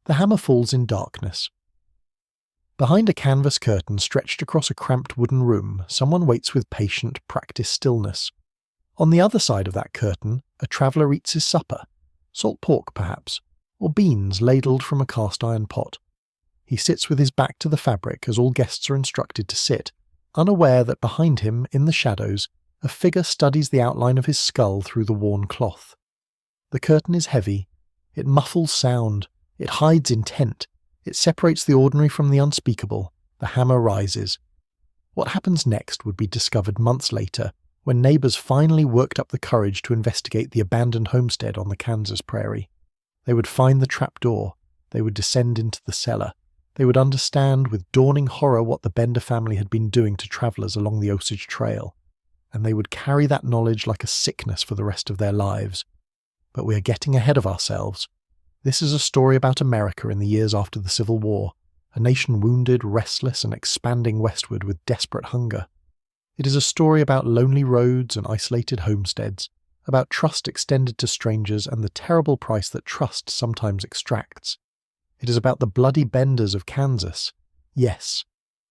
The hammer falls in darkness. Behind a canvas curtain stretched across a cramped wooden room, someone waits with patient, practiced stillness. On the other side of that curtain, a traveller eats his supper, salt pork perhaps, or beans ladled from a cast-iron pot. He sits with his back to the fabric as all guests are instructed to sit, unaware that behind him, in the shadows, a figure studies the outline of his skull through the worn cloth. The curtain is heavy. It muffles sound. It hides intent. It separates the ordinary from the unspeakable. The hammer rises. What happens next would be discovered months later, when neighbours finally worked up the courage to investigate the abandoned homestead on the Kansas prairie. They would find the trapdoor. They would descend into the cellar. They would understand with dawning horror what the Bender family had been doing to travellers along the Osage Trail, and they would carry that knowledge like a sickness for the rest of their lives. But we are getting ahead of ourselves. This is a story about America in the years after the Civil War, a nation wounded, restless, and expanding westward with desperate hunger. It is a story about lonely roads and isolated homesteads, about trust extended to strangers and the terrible price that trust sometimes extracts. It is about the bloody Benders of Kansas, yes,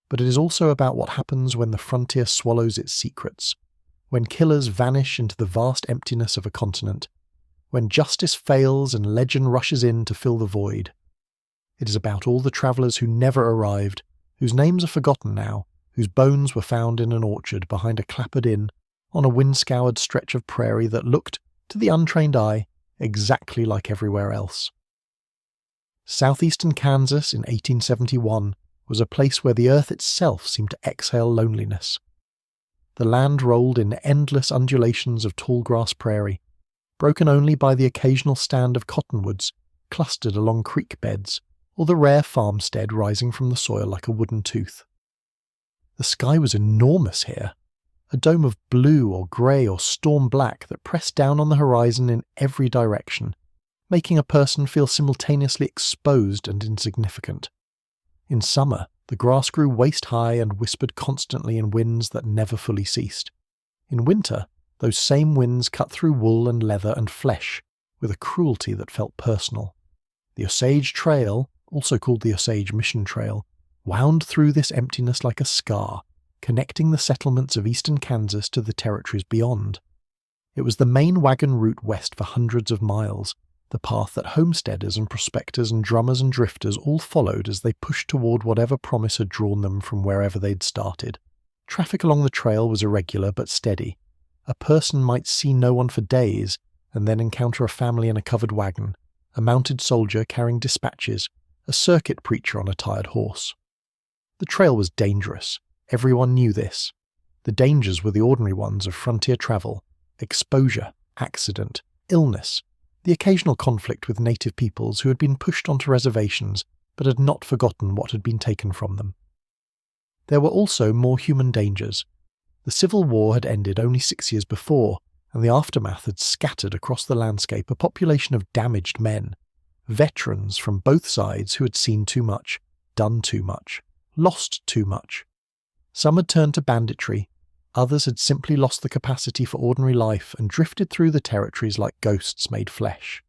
but it is also about what happens when the frontier swallows its secrets, when killers vanish into the vast emptiness of a continent, when justice fails and legend rushes in to fill the void. It is about all the travellers who never arrived, whose names are forgotten now, whose bones were found in an orchard behind a clapboard inn on a wind-scoured stretch of prairie that looked, to the untrained eye, exactly like everywhere else. Southeastern Kansas in 1871 was a place where the earth itself seemed to exhale loneliness. The land rolled in endless undulations of tall grass prairie, broken only by the occasional stand of cottonwoods clustered along creek beds, or the rare farmstead rising from the soil like a wooden tooth. The sky was enormous here, a dome of blue or grey or storm black that pressed down on the horizon in every direction, making a person feel simultaneously exposed and insignificant. In summer, the grass grew waist-high and whispered constantly in winds that never fully ceased. In winter, those same winds cut through wool and leather and flesh, with a cruelty that felt personal. The Osage Trail, also called the Osage Mission Trail, wound through this emptiness like a scar, connecting the settlements of eastern Kansas to the territories beyond. It was the main wagon route west for hundreds of miles, the path that homesteaders and prospectors and drummers and drifters all followed as they pushed toward whatever promise had drawn them from wherever they'd started. Traffic along the trail was irregular but steady. A person might see no one for days and then encounter a family in a covered wagon, a mounted soldier carrying dispatches, a circuit preacher on a tired horse. The trail was dangerous. Everyone knew this. The dangers were the ordinary ones of frontier travel: exposure, accident, illness, the occasional conflict with native peoples who had been pushed onto reservations but had not forgotten what had been taken from them. There were also more human dangers. The Civil War had ended only 6 years before, and the aftermath had scattered across the landscape a population of damaged men, veterans from both sides who had seen too much, done too much, lost too much. Some had turned to banditry, others had simply lost the capacity for ordinary life and drifted through the territories like ghosts made flesh.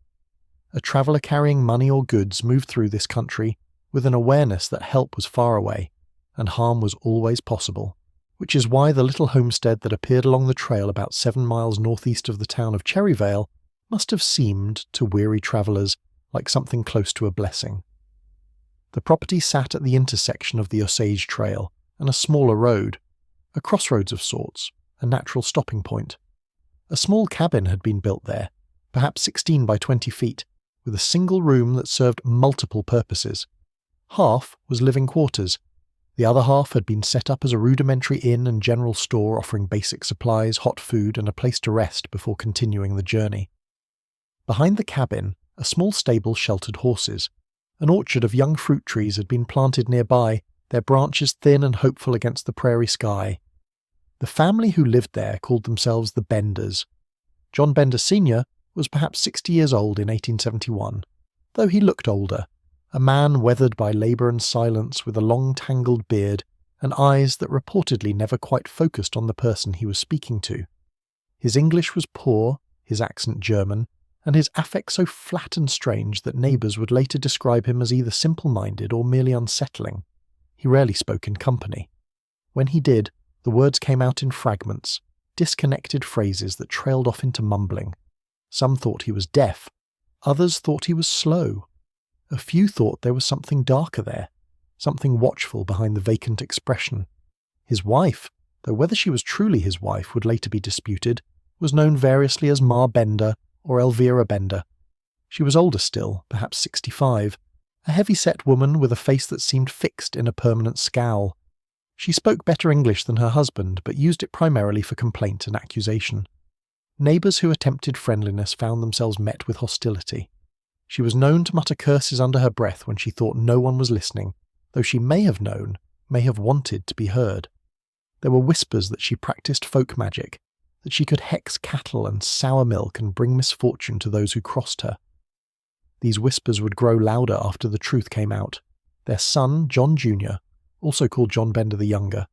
A traveller carrying money or goods moved through this country with an awareness that help was far away, and harm was always possible, which is why the little homestead that appeared along the trail about 7 miles northeast of the town of Cherryvale must have seemed, to weary travellers, like something close to a blessing. The property sat at the intersection of the Osage Trail and a smaller road, a crossroads of sorts, a natural stopping point. A small cabin had been built there, perhaps 16 by 20 feet, with a single room that served multiple purposes. Half was living quarters. The other half had been set up as a rudimentary inn and general store offering basic supplies, hot food, and a place to rest before continuing the journey. Behind the cabin, a small stable sheltered horses. An orchard of young fruit trees had been planted nearby, their branches thin and hopeful against the prairie sky. The family who lived there called themselves the Benders. John Bender Sr. was perhaps 60 years old in 1871, though he looked older, a man weathered by labour and silence with a long tangled beard and eyes that reportedly never quite focused on the person he was speaking to. His English was poor, his accent German, and his affect so flat and strange that neighbours would later describe him as either simple-minded or merely unsettling. He rarely spoke in company. When he did, the words came out in fragments, disconnected phrases that trailed off into mumbling. Some thought he was deaf, others thought he was slow. A few thought there was something darker there, something watchful behind the vacant expression. His wife, though whether she was truly his wife would later be disputed, was known variously as Ma Bender or Elvira Bender. She was older still, perhaps 65, a heavy-set woman with a face that seemed fixed in a permanent scowl. She spoke better English than her husband, but used it primarily for complaint and accusation. Neighbours who attempted friendliness found themselves met with hostility. She was known to mutter curses under her breath when she thought no one was listening, though she may have known, may have wanted to be heard. There were whispers that she practised folk magic, that she could hex cattle and sour milk and bring misfortune to those who crossed her. These whispers would grow louder after the truth came out. Their son, John Jr., also called John Bender the Younger,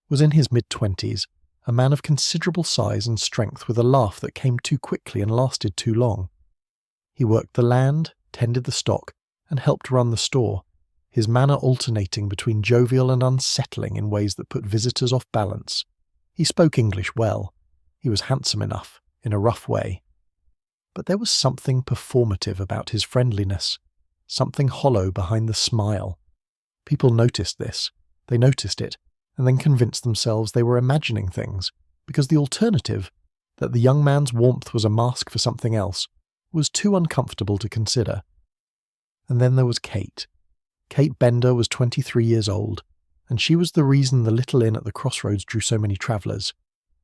was in his mid-20s, a man of considerable size and strength with a laugh that came too quickly and lasted too long. He worked the land, tended the stock, and helped run the store, his manner alternating between jovial and unsettling in ways that put visitors off balance. He spoke English well. He was handsome enough, in a rough way. But there was something performative about his friendliness, something hollow behind the smile. People noticed this. They noticed it, and then convinced themselves they were imagining things, because the alternative, that the young man's warmth was a mask for something else, was too uncomfortable to consider. And then there was Kate. Kate Bender was 23 years old, and she was the reason the little inn at the crossroads drew so many travellers.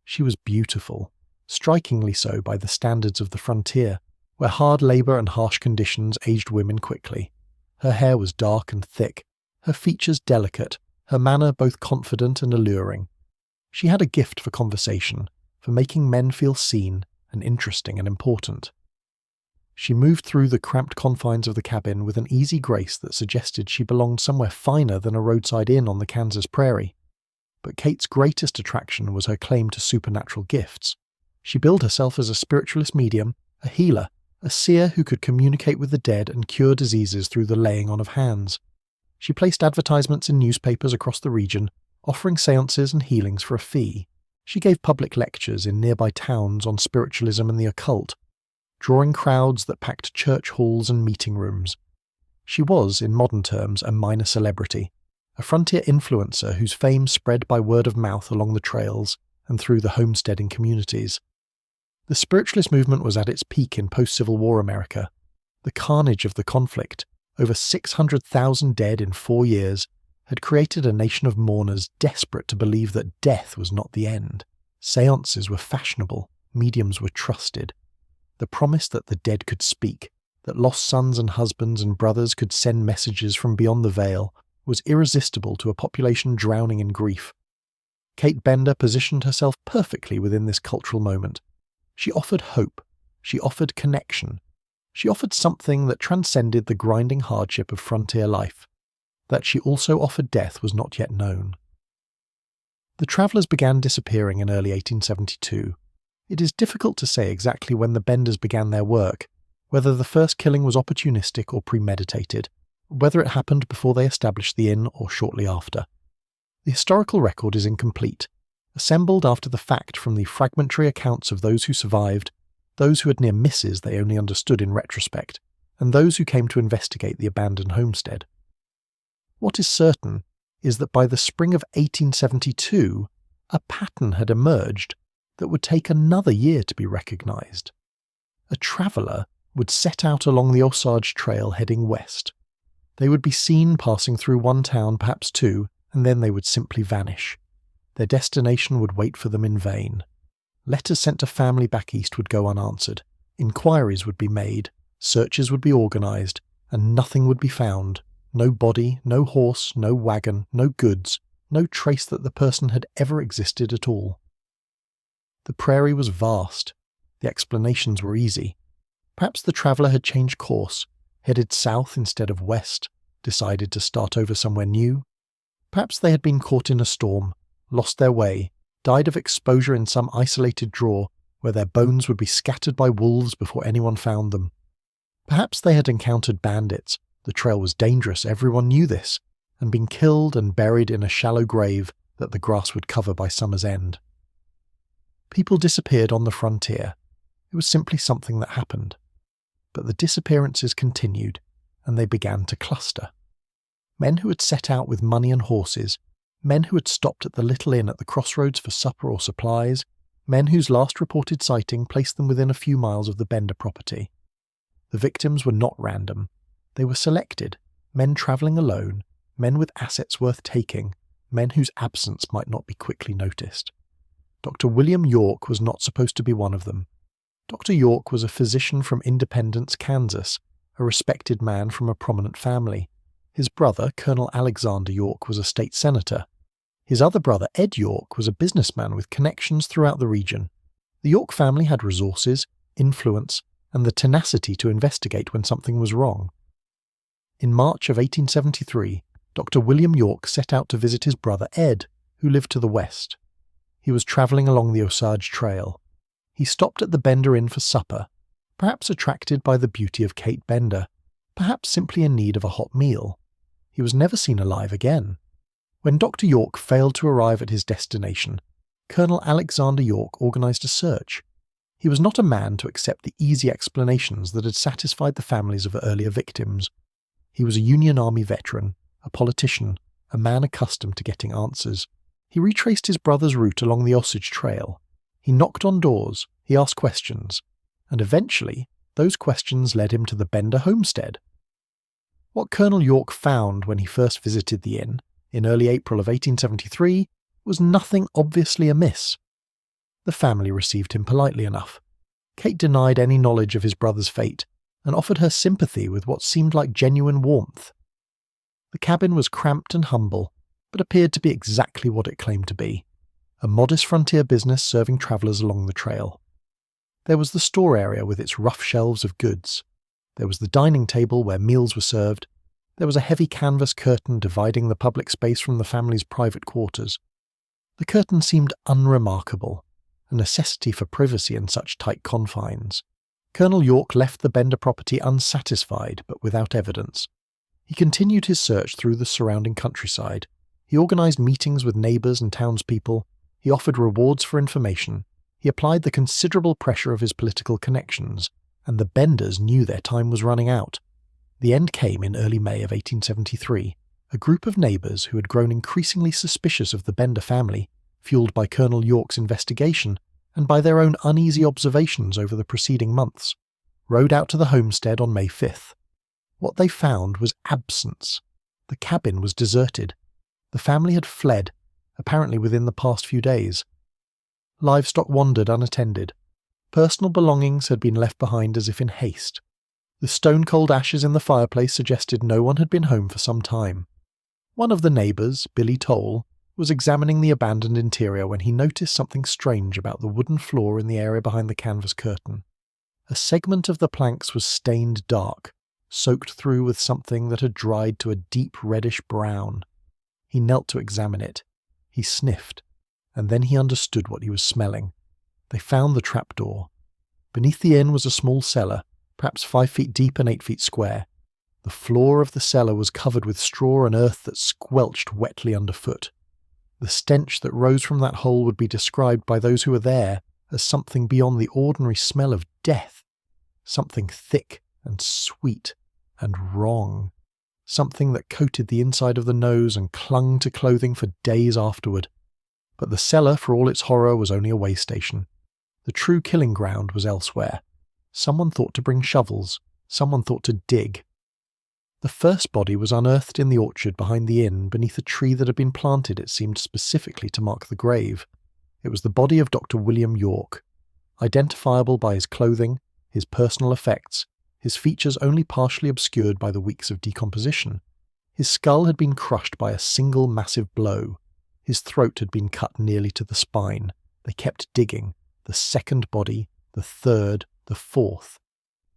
She was beautiful, strikingly so by the standards of the frontier, where hard labour and harsh conditions aged women quickly. Her hair was dark and thick, her features delicate, her manner both confident and alluring. She had a gift for conversation, for making men feel seen and interesting and important. She moved through the cramped confines of the cabin with an easy grace that suggested she belonged somewhere finer than a roadside inn on the Kansas prairie. But Kate's greatest attraction was her claim to supernatural gifts. She billed herself as a spiritualist medium, a healer, a seer who could communicate with the dead and cure diseases through the laying on of hands. She placed advertisements in newspapers across the region, offering seances and healings for a fee. She gave public lectures in nearby towns on spiritualism and the occult, drawing crowds that packed church halls and meeting rooms. She was, in modern terms, a minor celebrity, a frontier influencer whose fame spread by word of mouth along the trails and through the homesteading communities. The spiritualist movement was at its peak in post-Civil War America. The carnage of the conflict, over 600,000 dead in 4 years, had created a nation of mourners desperate to believe that death was not the end. Seances were fashionable, mediums were trusted. The promise that the dead could speak, that lost sons and husbands and brothers could send messages from beyond the veil, was irresistible to a population drowning in grief. Kate Bender positioned herself perfectly within this cultural moment. She offered hope. She offered connection. She offered something that transcended the grinding hardship of frontier life. That she also offered death was not yet known. The travellers began disappearing in early 1872. It is difficult to say exactly when the Benders began their work, whether the first killing was opportunistic or premeditated, whether it happened before they established the inn or shortly after. The historical record is incomplete, assembled after the fact from the fragmentary accounts of those who survived, those who had near misses they only understood in retrospect, and those who came to investigate the abandoned homestead. What is certain is that by the spring of 1872, a pattern had emerged that would take another year to be recognised. A traveller would set out along the Osage Trail heading west. They would be seen passing through one town, perhaps two, and then they would simply vanish. Their destination would wait for them in vain. Letters sent to family back east would go unanswered. Inquiries would be made, searches would be organised, and nothing would be found. No body, no horse, no wagon, no goods, no trace that the person had ever existed at all. The prairie was vast. The explanations were easy. Perhaps the traveller had changed course, headed south instead of west, decided to start over somewhere new. Perhaps they had been caught in a storm, lost their way, died of exposure in some isolated draw, where their bones would be scattered by wolves before anyone found them. Perhaps they had encountered bandits, the trail was dangerous, everyone knew this, and been killed and buried in a shallow grave that the grass would cover by summer's end. People disappeared on the frontier. It was simply something that happened. But the disappearances continued, and they began to cluster. Men who had set out with money and horses, men who had stopped at the little inn at the crossroads for supper or supplies, men whose last reported sighting placed them within a few miles of the Bender property. The victims were not random. They were selected, men travelling alone, men with assets worth taking, men whose absence might not be quickly noticed. Dr. William York was not supposed to be one of them. Dr. York was a physician from Independence, Kansas, a respected man from a prominent family. His brother, Colonel Alexander York, was a state senator. His other brother, Ed York, was a businessman with connections throughout the region. The York family had resources, influence, and the tenacity to investigate when something was wrong. In March of 1873, Dr. William York set out to visit his brother Ed, who lived to the west. He was travelling along the Osage Trail. He stopped at the Bender Inn for supper, perhaps attracted by the beauty of Kate Bender, perhaps simply in need of a hot meal. He was never seen alive again. When Dr. York failed to arrive at his destination, Colonel Alexander York organised a search. He was not a man to accept the easy explanations that had satisfied the families of earlier victims. He was a Union Army veteran, a politician, a man accustomed to getting answers. He retraced his brother's route along the Osage Trail. He knocked on doors, he asked questions, and eventually those questions led him to the Bender homestead. What Colonel York found when he first visited the inn, in early April of 1873, was nothing obviously amiss. The family received him politely enough. Kate denied any knowledge of his brother's fate and offered her sympathy with what seemed like genuine warmth. The cabin was cramped and humble, but appeared to be exactly what it claimed to be, a modest frontier business serving travellers along the trail. There was the store area with its rough shelves of goods. There was the dining table where meals were served. There was a heavy canvas curtain dividing the public space from the family's private quarters. The curtain seemed unremarkable, a necessity for privacy in such tight confines. Colonel York left the Bender property unsatisfied but without evidence. He continued his search through the surrounding countryside. He organised meetings with neighbours and townspeople. He offered rewards for information. He applied the considerable pressure of his political connections, and the Benders knew their time was running out. The end came in early May of 1873. A group of neighbours who had grown increasingly suspicious of the Bender family, fueled by Colonel York's investigation and by their own uneasy observations over the preceding months, rode out to the homestead on May 5th. What they found was absence. The cabin was deserted. The family had fled, apparently within the past few days. Livestock wandered unattended. Personal belongings had been left behind as if in haste. The stone-cold ashes in the fireplace suggested no one had been home for some time. One of the neighbours, Billy Toll, was examining the abandoned interior when he noticed something strange about the wooden floor in the area behind the canvas curtain. A segment of the planks was stained dark, soaked through with something that had dried to a deep reddish brown. He knelt to examine it. He sniffed, and then he understood what he was smelling. They found the trapdoor. Beneath the inn was a small cellar, perhaps 5 feet deep and 8 feet square. The floor of the cellar was covered with straw and earth that squelched wetly underfoot. The stench that rose from that hole would be described by those who were there as something beyond the ordinary smell of death, something thick and sweet and wrong, something that coated the inside of the nose and clung to clothing for days afterward. But the cellar, for all its horror, was only a way station. The true killing ground was elsewhere. Someone thought to bring shovels. Someone thought to dig. The first body was unearthed in the orchard behind the inn beneath a tree that had been planted, it seemed, specifically to mark the grave. It was the body of Dr. William York, identifiable by his clothing, his personal effects, his features only partially obscured by the weeks of decomposition. His skull had been crushed by a single massive blow. His throat had been cut nearly to the spine. They kept digging. The second body, the third, the fourth.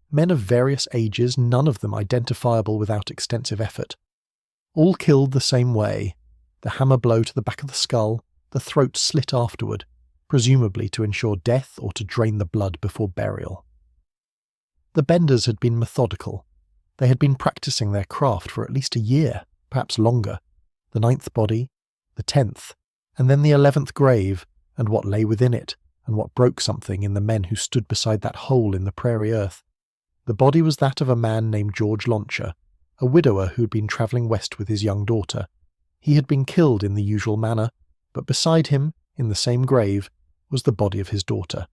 Men of various ages, none of them identifiable without extensive effort. All killed the same way. The hammer blow to the back of the skull, the throat slit afterward, presumably to ensure death or to drain the blood before burial. The Benders had been methodical. They had been practicing their craft for at least a year, perhaps longer. The 9th body, the 10th, and then the 11th grave, and what lay within it, and what broke something in the men who stood beside that hole in the prairie earth. The body was that of a man named George Launcher, a widower who had been travelling west with his young daughter. He had been killed in the usual manner, but beside him, in the same grave, was the body of his daughter.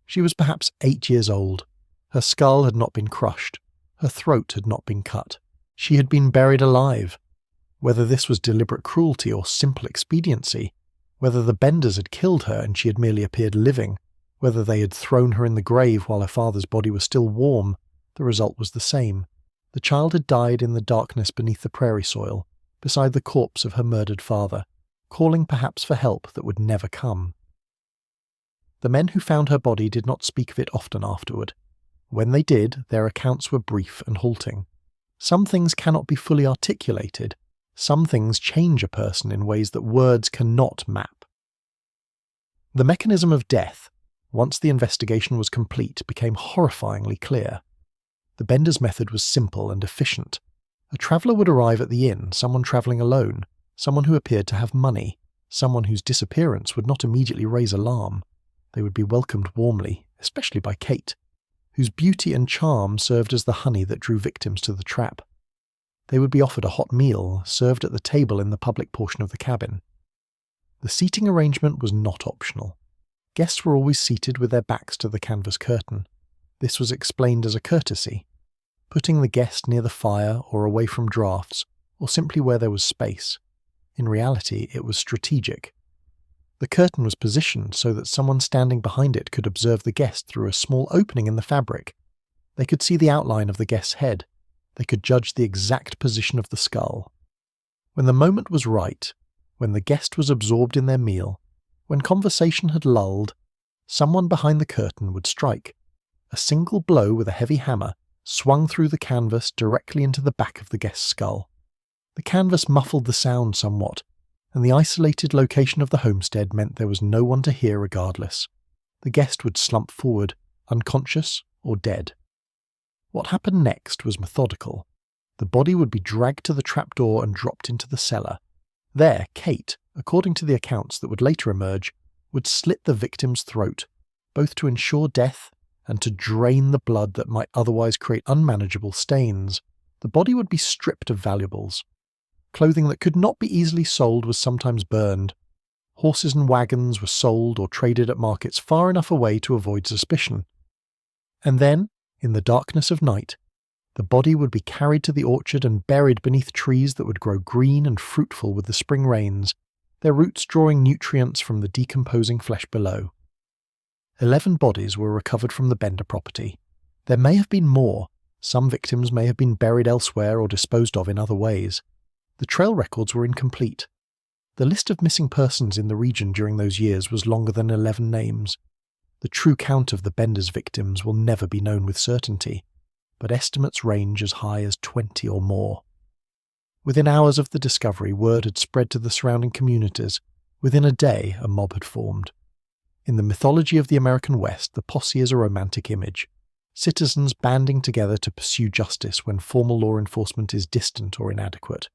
She was perhaps 8 years old. Her skull had not been crushed. Her throat had not been cut. She had been buried alive. Whether this was deliberate cruelty or simple expediency, whether the Benders had killed her and she had merely appeared living, whether they had thrown her in the grave while her father's body was still warm, the result was the same. The child had died in the darkness beneath the prairie soil, beside the corpse of her murdered father, calling perhaps for help that would never come. The men who found her body did not speak of it often afterward. When they did, their accounts were brief and halting. Some things cannot be fully articulated. Some things change a person in ways that words cannot map. The mechanism of death, once the investigation was complete, became horrifyingly clear. The Benders' method was simple and efficient. A traveller would arrive at the inn, someone travelling alone, someone who appeared to have money, someone whose disappearance would not immediately raise alarm. They would be welcomed warmly, especially by Kate, whose beauty and charm served as the honey that drew victims to the trap. They would be offered a hot meal, served at the table in the public portion of the cabin. The seating arrangement was not optional. Guests were always seated with their backs to the canvas curtain. This was explained as a courtesy, putting the guest near the fire or away from draughts, or simply where there was space. In reality, it was strategic. The curtain was positioned so that someone standing behind it could observe the guest through a small opening in the fabric. They could see the outline of the guest's head. They could judge the exact position of the skull. When the moment was right, when the guest was absorbed in their meal, when conversation had lulled, someone behind the curtain would strike. A single blow with a heavy hammer swung through the canvas directly into the back of the guest's skull. The canvas muffled the sound somewhat, and the isolated location of the homestead meant there was no one to hear regardless. The guest would slump forward, unconscious or dead. What happened next was methodical. The body would be dragged to the trapdoor and dropped into the cellar. There, Kate, according to the accounts that would later emerge, would slit the victim's throat, both to ensure death and to drain the blood that might otherwise create unmanageable stains. The body would be stripped of valuables. Clothing that could not be easily sold was sometimes burned. Horses and wagons were sold or traded at markets far enough away to avoid suspicion. And then, in the darkness of night, the body would be carried to the orchard and buried beneath trees that would grow green and fruitful with the spring rains, their roots drawing nutrients from the decomposing flesh below. 11 bodies were recovered from the Bender property. There may have been more. Some victims may have been buried elsewhere or disposed of in other ways. The trail records were incomplete. The list of missing persons in the region during those years was longer than 11 names. The true count of the Benders' victims will never be known with certainty, but estimates range as high as 20 or more. Within hours of the discovery, word had spread to the surrounding communities. Within a day, a mob had formed. In the mythology of the American West, the posse is a romantic image. Citizens banding together to pursue justice when formal law enforcement is distant or inadequate.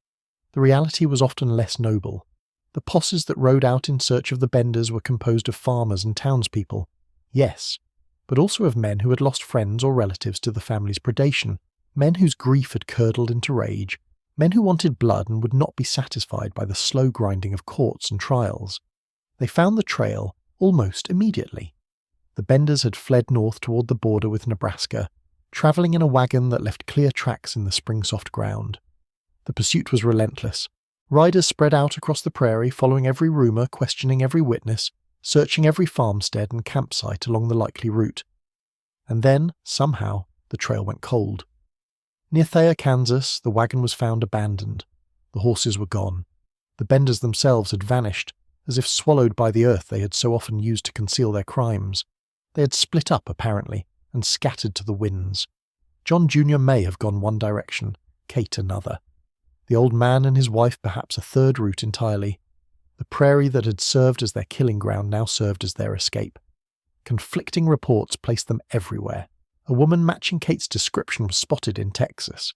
The reality was often less noble. The posses that rode out in search of the Benders were composed of farmers and townspeople. Yes, but also of men who had lost friends or relatives to the family's predation, men whose grief had curdled into rage, men who wanted blood and would not be satisfied by the slow grinding of courts and trials. They found the trail almost immediately. The Benders had fled north toward the border with Nebraska, travelling in a wagon that left clear tracks in the spring-soft ground. The pursuit was relentless. Riders spread out across the prairie, following every rumour, questioning every witness, searching every farmstead and campsite along the likely route. And then, somehow, the trail went cold. Near Thayer, Kansas, the wagon was found abandoned. The horses were gone. The Benders themselves had vanished, as if swallowed by the earth they had so often used to conceal their crimes. They had split up, apparently, and scattered to the winds. John Jr. may have gone one direction, Kate another. The old man and his wife perhaps a third route entirely. The prairie that had served as their killing ground now served as their escape. Conflicting reports placed them everywhere. A woman matching Kate's description was spotted in Texas.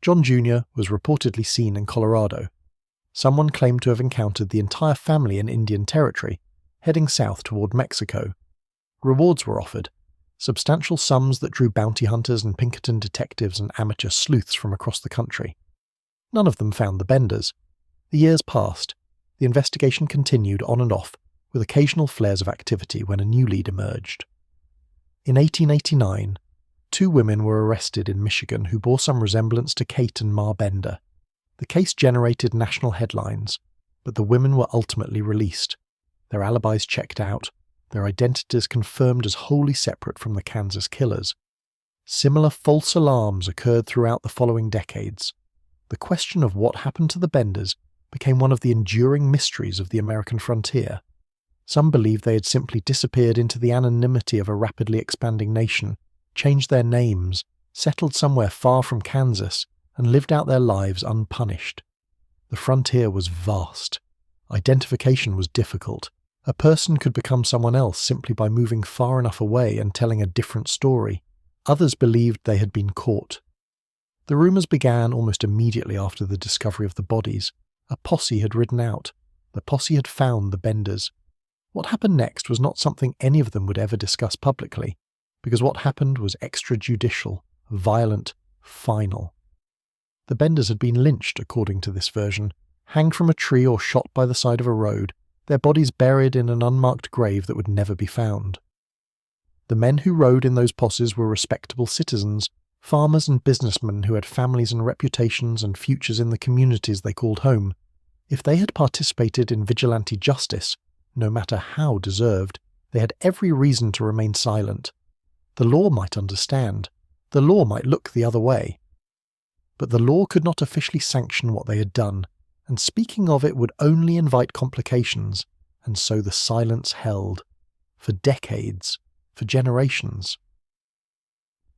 John Jr. was reportedly seen in Colorado. Someone claimed to have encountered the entire family in Indian Territory, heading south toward Mexico. Rewards were offered, substantial sums that drew bounty hunters and Pinkerton detectives and amateur sleuths from across the country. None of them found the Benders. The years passed. The investigation continued on and off, with occasional flares of activity when a new lead emerged. In 1889, 2 women were arrested in Michigan who bore some resemblance to Kate and Ma Bender. The case generated national headlines, but the women were ultimately released, their alibis checked out, their identities confirmed as wholly separate from the Kansas killers. Similar false alarms occurred throughout the following decades. The question of what happened to the Benders became one of the enduring mysteries of the American frontier. Some believed they had simply disappeared into the anonymity of a rapidly expanding nation, changed their names, settled somewhere far from Kansas, and lived out their lives unpunished. The frontier was vast. Identification was difficult. A person could become someone else simply by moving far enough away and telling a different story. Others believed they had been caught. The rumours began almost immediately after the discovery of the bodies. A posse had ridden out. The posse had found the Benders. What happened next was not something any of them would ever discuss publicly, because what happened was extrajudicial, violent, final. The Benders had been lynched, according to this version, hanged from a tree or shot by the side of a road, their bodies buried in an unmarked grave that would never be found. The men who rode in those posses were respectable citizens, farmers and businessmen who had families and reputations and futures in the communities they called home. If they had participated in vigilante justice, no matter how deserved, they had every reason to remain silent. The law might understand. The law might look the other way. But the law could not officially sanction what they had done, and speaking of it would only invite complications, and so the silence held. For decades. For generations.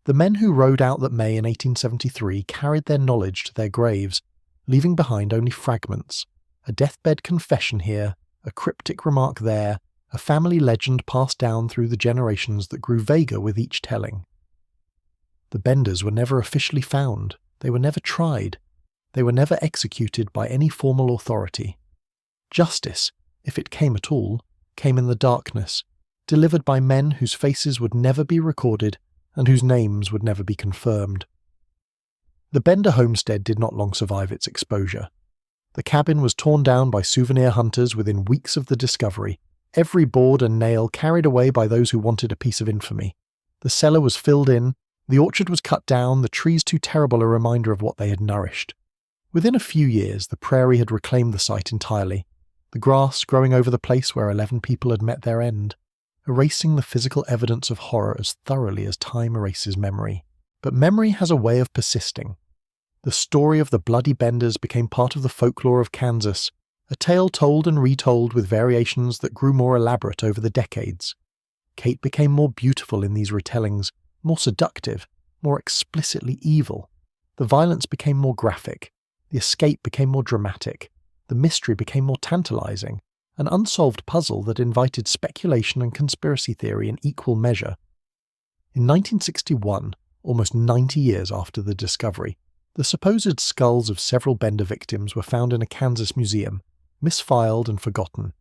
The men who rode out that May in 1873 carried their knowledge to their graves, leaving behind only fragments. A deathbed confession here, a cryptic remark there, a family legend passed down through the generations that grew vaguer with each telling. The Benders were never officially found. They were never tried. They were never executed by any formal authority. Justice, if it came at all, came in the darkness, delivered by men whose faces would never be recorded and whose names would never be confirmed. The Bender homestead did not long survive its exposure. The cabin was torn down by souvenir hunters within weeks of the discovery, every board and nail carried away by those who wanted a piece of infamy. The cellar was filled in, the orchard was cut down, the trees too terrible a reminder of what they had nourished. Within a few years, the prairie had reclaimed the site entirely, the grass growing over the place where 11 people had met their end, erasing the physical evidence of horror as thoroughly as time erases memory. But memory has a way of persisting. The story of the bloody Benders became part of the folklore of Kansas, a tale told and retold with variations that grew more elaborate over the decades. Kate became more beautiful in these retellings, more seductive, more explicitly evil. The violence became more graphic. The escape became more dramatic. The mystery became more tantalizing, an unsolved puzzle that invited speculation and conspiracy theory in equal measure. In 1961, almost 90 years after the discovery, the supposed skulls of several Bender victims were found in a Kansas museum, misfiled and forgotten.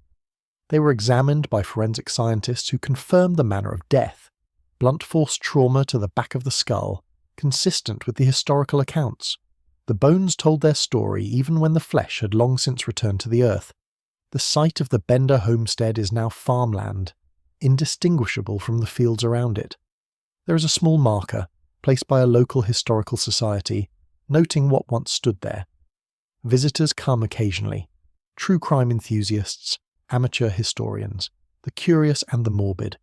They were examined by forensic scientists who confirmed the manner of death, blunt force trauma to the back of the skull, consistent with the historical accounts. The bones told their story even when the flesh had long since returned to the earth. The site of the Bender homestead is now farmland, indistinguishable from the fields around it. There is a small marker, placed by a local historical society, noting what once stood there. Visitors come occasionally, true crime enthusiasts, amateur historians, the curious and the morbid.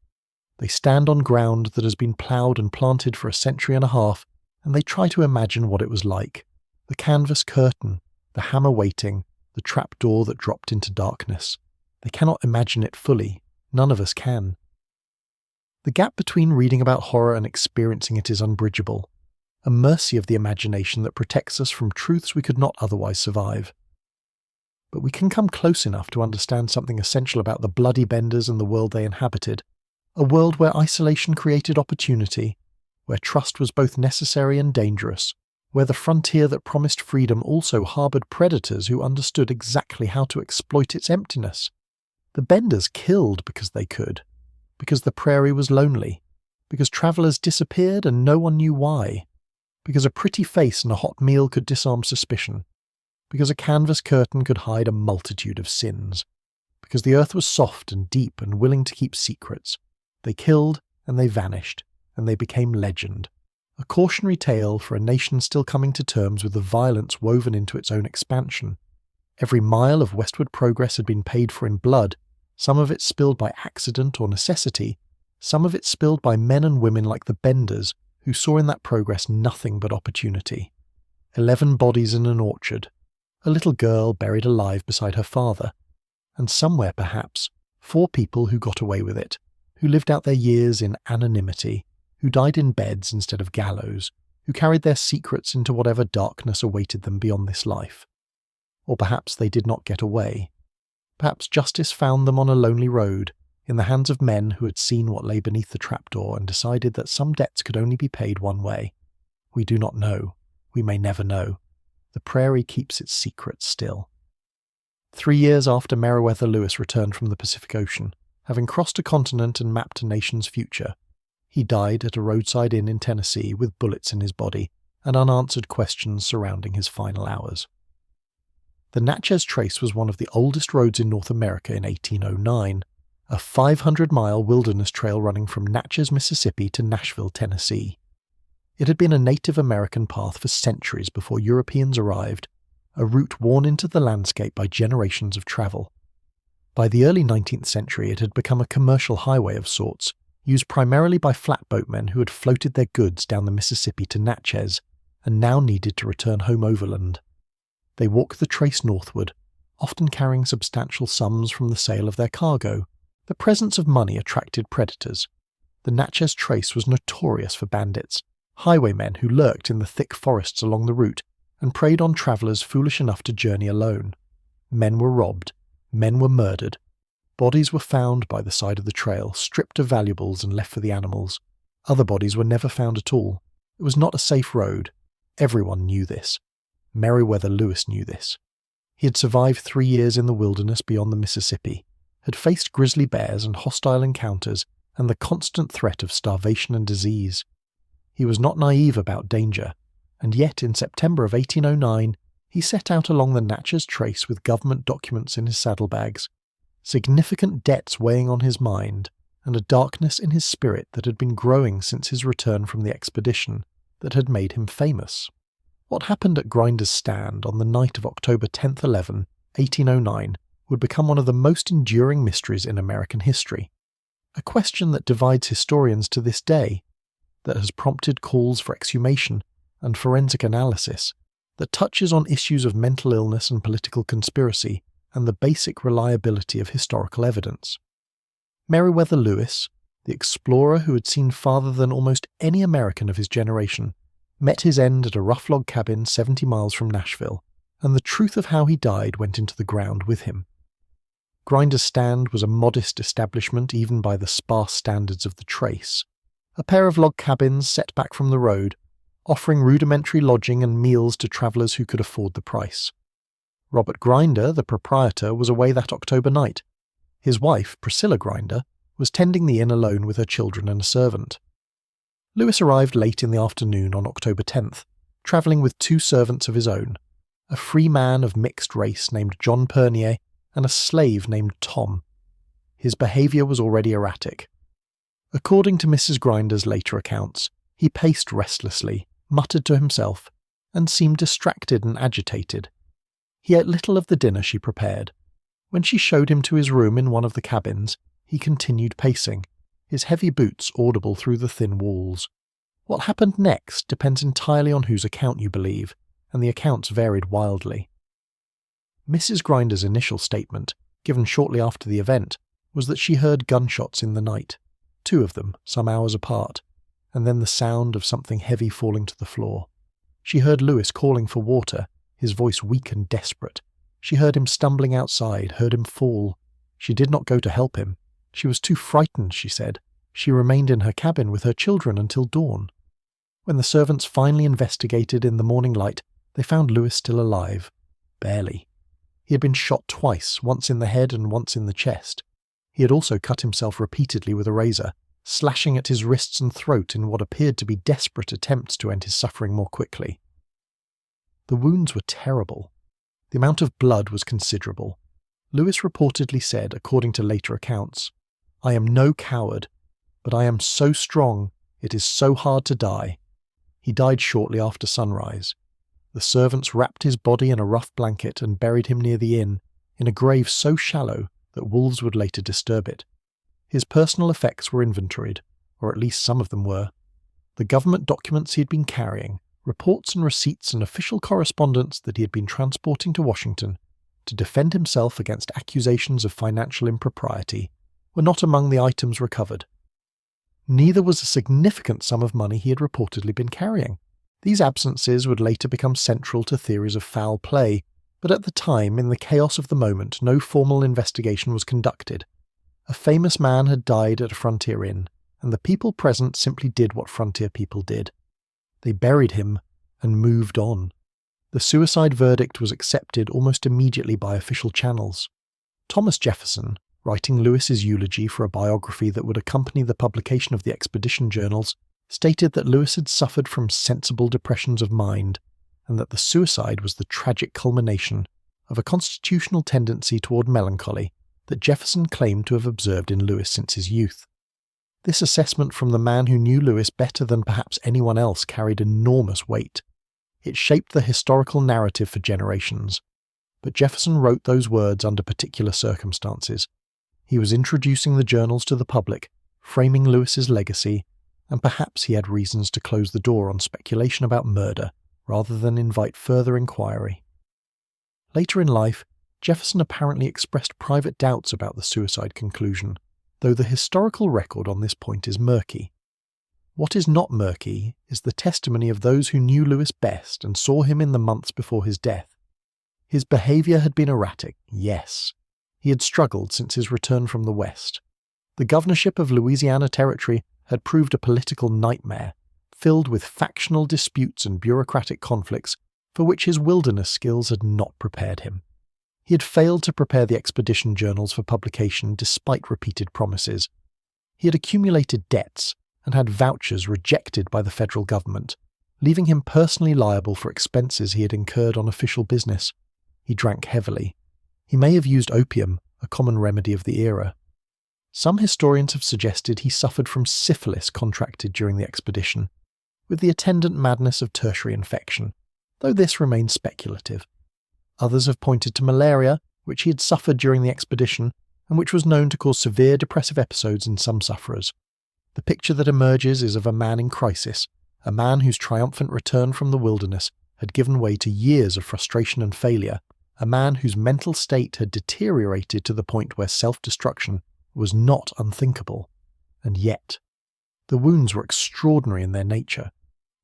They stand on ground that has been ploughed and planted for a century and a half, and they try to imagine what it was like. The canvas curtain, the hammer waiting, the trapdoor that dropped into darkness. They cannot imagine it fully. None of us can. The gap between reading about horror and experiencing it is unbridgeable, a mercy of the imagination that protects us from truths we could not otherwise survive. but we can come close enough to understand something essential about the bloody benders and the world they inhabited, a world where isolation created opportunity, where trust was both necessary and dangerous, where the frontier that promised freedom also harboured predators who understood exactly how to exploit its emptiness. The benders killed because they could, because the prairie was lonely, because travellers disappeared and no one knew why, because a pretty face and a hot meal could disarm suspicion, because a canvas curtain could hide a multitude of sins, because the earth was soft and deep and willing to keep secrets. They killed and they vanished, and they became legend. A cautionary tale for a nation still coming to terms with the violence woven into its own expansion. Every mile of westward progress had been paid for in blood, some of it spilled by accident or necessity, some of it spilled by men and women like the benders, who saw in that progress nothing but opportunity. 11 bodies in an orchard, a little girl buried alive beside her father, and somewhere perhaps 4 people who got away with it, who lived out their years in anonymity, who died in beds instead of gallows, who carried their secrets into whatever darkness awaited them beyond this life. Or perhaps they did not get away. Perhaps justice found them on a lonely road, in the hands of men who had seen what lay beneath the trapdoor and decided that some debts could only be paid one way. We do not know. We may never know. The prairie keeps its secrets still. 3 years after Meriwether Lewis returned from the Pacific Ocean, having crossed a continent and mapped a nation's future, he died at a roadside inn in Tennessee with bullets in his body and unanswered questions surrounding his final hours. The Natchez Trace was one of the oldest roads in North America in 1809, a 500-mile wilderness trail running from Natchez, Mississippi to Nashville, Tennessee. It had been a Native American path for centuries before Europeans arrived, a route worn into the landscape by generations of travel. By the early 19th century it had become a commercial highway of sorts, used primarily by flatboatmen who had floated their goods down the Mississippi to Natchez, and now needed to return home overland. They walked the trace northward, often carrying substantial sums from the sale of their cargo. The presence of money attracted predators. The Natchez Trace was notorious for bandits, highwaymen who lurked in the thick forests along the route and preyed on travellers foolish enough to journey alone. Men were robbed, men were murdered. Bodies were found by the side of the trail, stripped of valuables and left for the animals. Other bodies were never found at all. It was not a safe road. Everyone knew this. Meriwether Lewis knew this. He had survived 3 years in the wilderness beyond the Mississippi, had faced grizzly bears and hostile encounters and the constant threat of starvation and disease. He was not naive about danger, and yet in September of 1809 he set out along the Natchez Trace with government documents in his saddlebags, significant debts weighing on his mind, and a darkness in his spirit that had been growing since his return from the expedition that had made him famous. What happened at Grinder's Stand on the night of October 10th 11, 1809 would become one of the most enduring mysteries in American history, a question that divides historians to this day, that has prompted calls for exhumation and forensic analysis, that touches on issues of mental illness and political conspiracy and the basic reliability of historical evidence. Meriwether Lewis, the explorer who had seen farther than almost any American of his generation, met his end at a rough log cabin 70 miles from Nashville, and the truth of how he died went into the ground with him. Grinder's Stand was a modest establishment even by the sparse standards of the Trace, a pair of log cabins set back from the road, offering rudimentary lodging and meals to travellers who could afford the price. Robert Grinder, the proprietor, was away that October night. His wife, Priscilla Grinder, was tending the inn alone with her children and a servant. Lewis arrived late in the afternoon on October 10th, travelling with 2 servants of his own, a free man of mixed race named John Pernier and a slave named Tom. His behaviour was already erratic. According to Mrs. Grinder's later accounts, he paced restlessly, muttered to himself, and seemed distracted and agitated. He ate little of the dinner she prepared. When she showed him to his room in one of the cabins, he continued pacing, his heavy boots audible through the thin walls. What happened next depends entirely on whose account you believe, and the accounts varied wildly. Mrs. Grinder's initial statement, given shortly after the event, was that she heard gunshots in the night, 2 of them some hours apart, and then the sound of something heavy falling to the floor. She heard Lewis calling for water, his voice weak and desperate, She heard him stumbling outside, heard him fall. She did not go to help him. She was too frightened, she said. She remained in her cabin with her children until dawn. When the servants finally investigated in the morning light, they found Lewis still alive. Barely. He had been shot twice, once in the head and once in the chest. He had also cut himself repeatedly with a razor, slashing at his wrists and throat in what appeared to be desperate attempts to end his suffering more quickly. The wounds were terrible. The amount of blood was considerable. Lewis reportedly said, according to later accounts, "I am no coward, but I am so strong, it is so hard to die." He died shortly after sunrise. The servants wrapped his body in a rough blanket and buried him near the inn, in a grave so shallow that wolves would later disturb it. His personal effects were inventoried, or at least some of them were. The government documents he had been carrying, reports and receipts and official correspondence that he had been transporting to Washington to defend himself against accusations of financial impropriety, were not among the items recovered. Neither was a significant sum of money he had reportedly been carrying. These absences would later become central to theories of foul play, but at the time, in the chaos of the moment, no formal investigation was conducted. A famous man had died at a frontier inn, and the people present simply did what frontier people did. They buried him and moved on. The suicide verdict was accepted almost immediately by official channels. Thomas Jefferson, writing Lewis's eulogy for a biography that would accompany the publication of the expedition journals, stated that Lewis had suffered from sensible depressions of mind, and that the suicide was the tragic culmination of a constitutional tendency toward melancholy that Jefferson claimed to have observed in Lewis since his youth. This assessment from the man who knew Lewis better than perhaps anyone else carried enormous weight. It shaped the historical narrative for generations. But Jefferson wrote those words under particular circumstances. He was introducing the journals to the public, framing Lewis's legacy, and perhaps he had reasons to close the door on speculation about murder rather than invite further inquiry. Later in life, Jefferson apparently expressed private doubts about the suicide conclusion, though the historical record on this point is murky. What is not murky is the testimony of those who knew Lewis best and saw him in the months before his death. His behaviour had been erratic, yes. He had struggled since his return from the West. The governorship of Louisiana Territory had proved a political nightmare, filled with factional disputes and bureaucratic conflicts for which his wilderness skills had not prepared him. He had failed to prepare the expedition journals for publication despite repeated promises. He had accumulated debts and had vouchers rejected by the federal government, leaving him personally liable for expenses he had incurred on official business. He drank heavily. He may have used opium, a common remedy of the era. Some historians have suggested he suffered from syphilis contracted during the expedition, with the attendant madness of tertiary infection, though this remains speculative. Others have pointed to malaria, which he had suffered during the expedition, and which was known to cause severe depressive episodes in some sufferers. The picture that emerges is of a man in crisis, a man whose triumphant return from the wilderness had given way to years of frustration and failure, a man whose mental state had deteriorated to the point where self-destruction was not unthinkable. And yet, the wounds were extraordinary in their nature.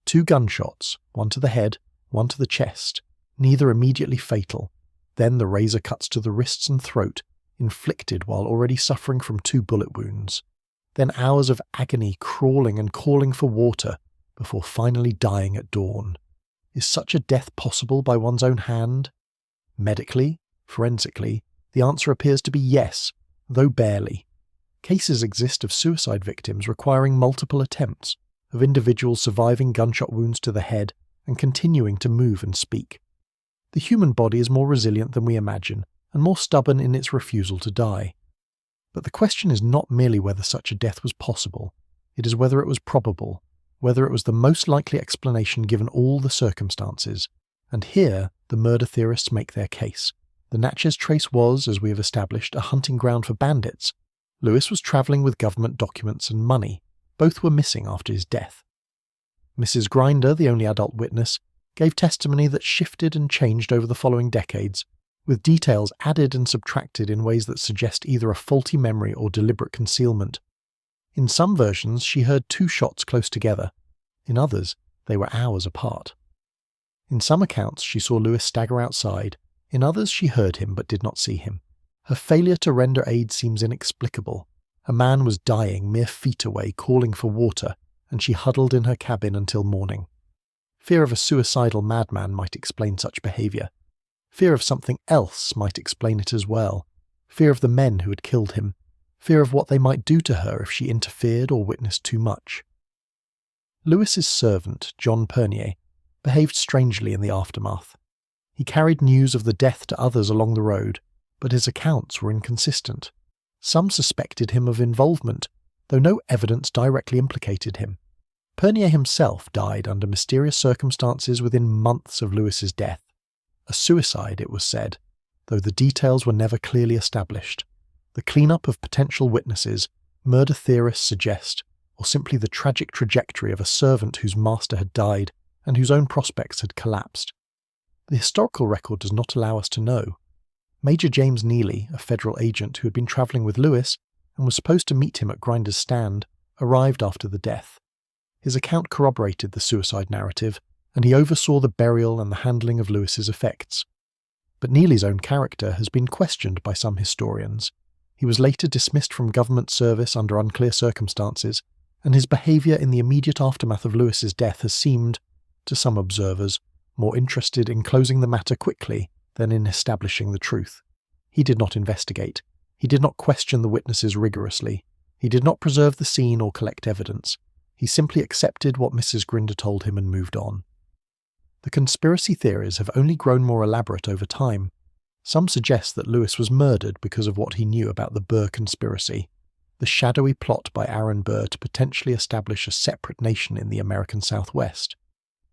2 gunshots, one to the head, one to the chest, neither immediately fatal. Then the razor cuts to the wrists and throat, inflicted while already suffering from 2 bullet wounds. Then hours of agony crawling and calling for water before finally dying at dawn. Is such a death possible by one's own hand? Medically, forensically, the answer appears to be yes, though barely. Cases exist of suicide victims requiring multiple attempts, of individuals surviving gunshot wounds to the head and continuing to move and speak. The human body is more resilient than we imagine, and more stubborn in its refusal to die. But the question is not merely whether such a death was possible, it is whether it was probable, whether it was the most likely explanation given all the circumstances. And here, the murder theorists make their case. The Natchez Trace was, as we have established, a hunting ground for bandits. Lewis was travelling with government documents and money. Both were missing after his death. Mrs. Grinder, the only adult witness, gave testimony that shifted and changed over the following decades, with details added and subtracted in ways that suggest either a faulty memory or deliberate concealment. In some versions, she heard 2 shots close together. In others, they were hours apart. In some accounts, she saw Lewis stagger outside, In others she heard him but did not see him. Her failure to render aid seems inexplicable. A man was dying mere feet away, calling for water, and she huddled in her cabin until morning. Fear of a suicidal madman might explain such behaviour. Fear of something else might explain it as well. Fear of the men who had killed him. Fear of what they might do to her if she interfered or witnessed too much. Lewis's servant, John Pernier, behaved strangely in the aftermath. He carried news of the death to others along the road, but his accounts were inconsistent. Some suspected him of involvement, though no evidence directly implicated him. Pernier himself died under mysterious circumstances within months of Lewis's death. A suicide, it was said, though the details were never clearly established. The cleanup of potential witnesses, murder theorists suggest, or simply the tragic trajectory of a servant whose master had died and whose own prospects had collapsed. The historical record does not allow us to know. Major James Neely, a federal agent who had been travelling with Lewis and was supposed to meet him at Grinder's Stand, arrived after the death. His account corroborated the suicide narrative, and he oversaw the burial and the handling of Lewis's effects. But Neely's own character has been questioned by some historians. He was later dismissed from government service under unclear circumstances, and his behaviour in the immediate aftermath of Lewis's death has seemed, to some observers, more interested in closing the matter quickly than in establishing the truth. He did not investigate. He did not question the witnesses rigorously. He did not preserve the scene or collect evidence. He simply accepted what Mrs. Grinder told him and moved on. The conspiracy theories have only grown more elaborate over time. Some suggest that Lewis was murdered because of what he knew about the Burr conspiracy, the shadowy plot by Aaron Burr to potentially establish a separate nation in the American Southwest.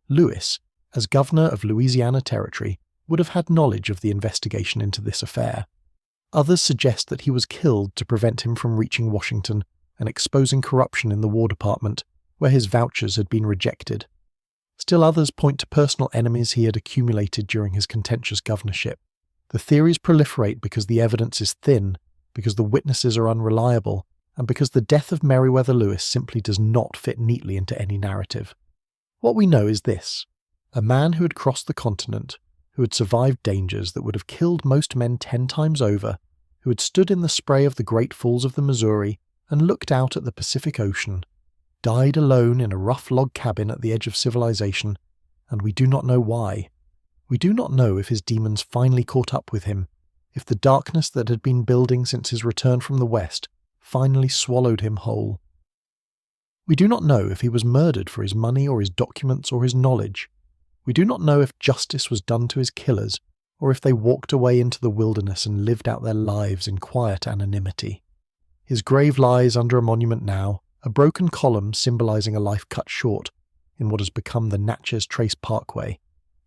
Lewis, as governor of Louisiana Territory, would have had knowledge of the investigation into this affair. Others suggest that he was killed to prevent him from reaching Washington and exposing corruption in the War Department, where his vouchers had been rejected. Still others point to personal enemies he had accumulated during his contentious governorship. The theories proliferate because the evidence is thin, because the witnesses are unreliable, and because the death of Meriwether Lewis simply does not fit neatly into any narrative. What we know is this: a man who had crossed the continent, who had survived dangers that would have killed most men 10 times over, who had stood in the spray of the great falls of the Missouri and looked out at the Pacific Ocean, died alone in a rough log cabin at the edge of civilization, and we do not know why. We do not know if his demons finally caught up with him, if the darkness that had been building since his return from the West finally swallowed him whole. We do not know if he was murdered for his money or his documents or his knowledge. We do not know if justice was done to his killers, or if they walked away into the wilderness and lived out their lives in quiet anonymity. His grave lies under a monument now, a broken column symbolizing a life cut short in what has become the Natchez Trace Parkway,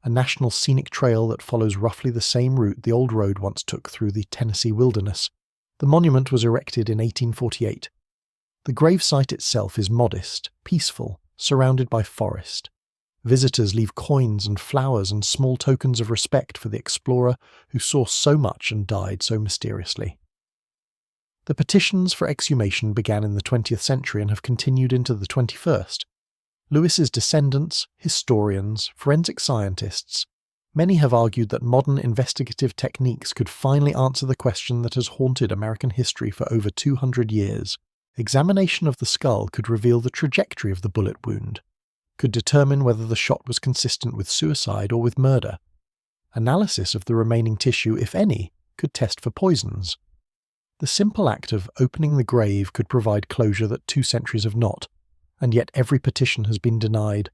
a national scenic trail that follows roughly the same route the old road once took through the Tennessee wilderness. The monument was erected in 1848. The gravesite itself is modest, peaceful, surrounded by forest. Visitors leave coins and flowers and small tokens of respect for the explorer who saw so much and died so mysteriously. The petitions for exhumation began in the 20th century and have continued into the 21st. Lewis's descendants, historians, forensic scientists, many have argued that modern investigative techniques could finally answer the question that has haunted American history for over 200 years. Examination of the skull could reveal the trajectory of the bullet wound, could determine whether the shot was consistent with suicide or with murder. Analysis of the remaining tissue, if any, could test for poisons. The simple act of opening the grave could provide closure that 2 centuries have not, and yet every petition has been denied.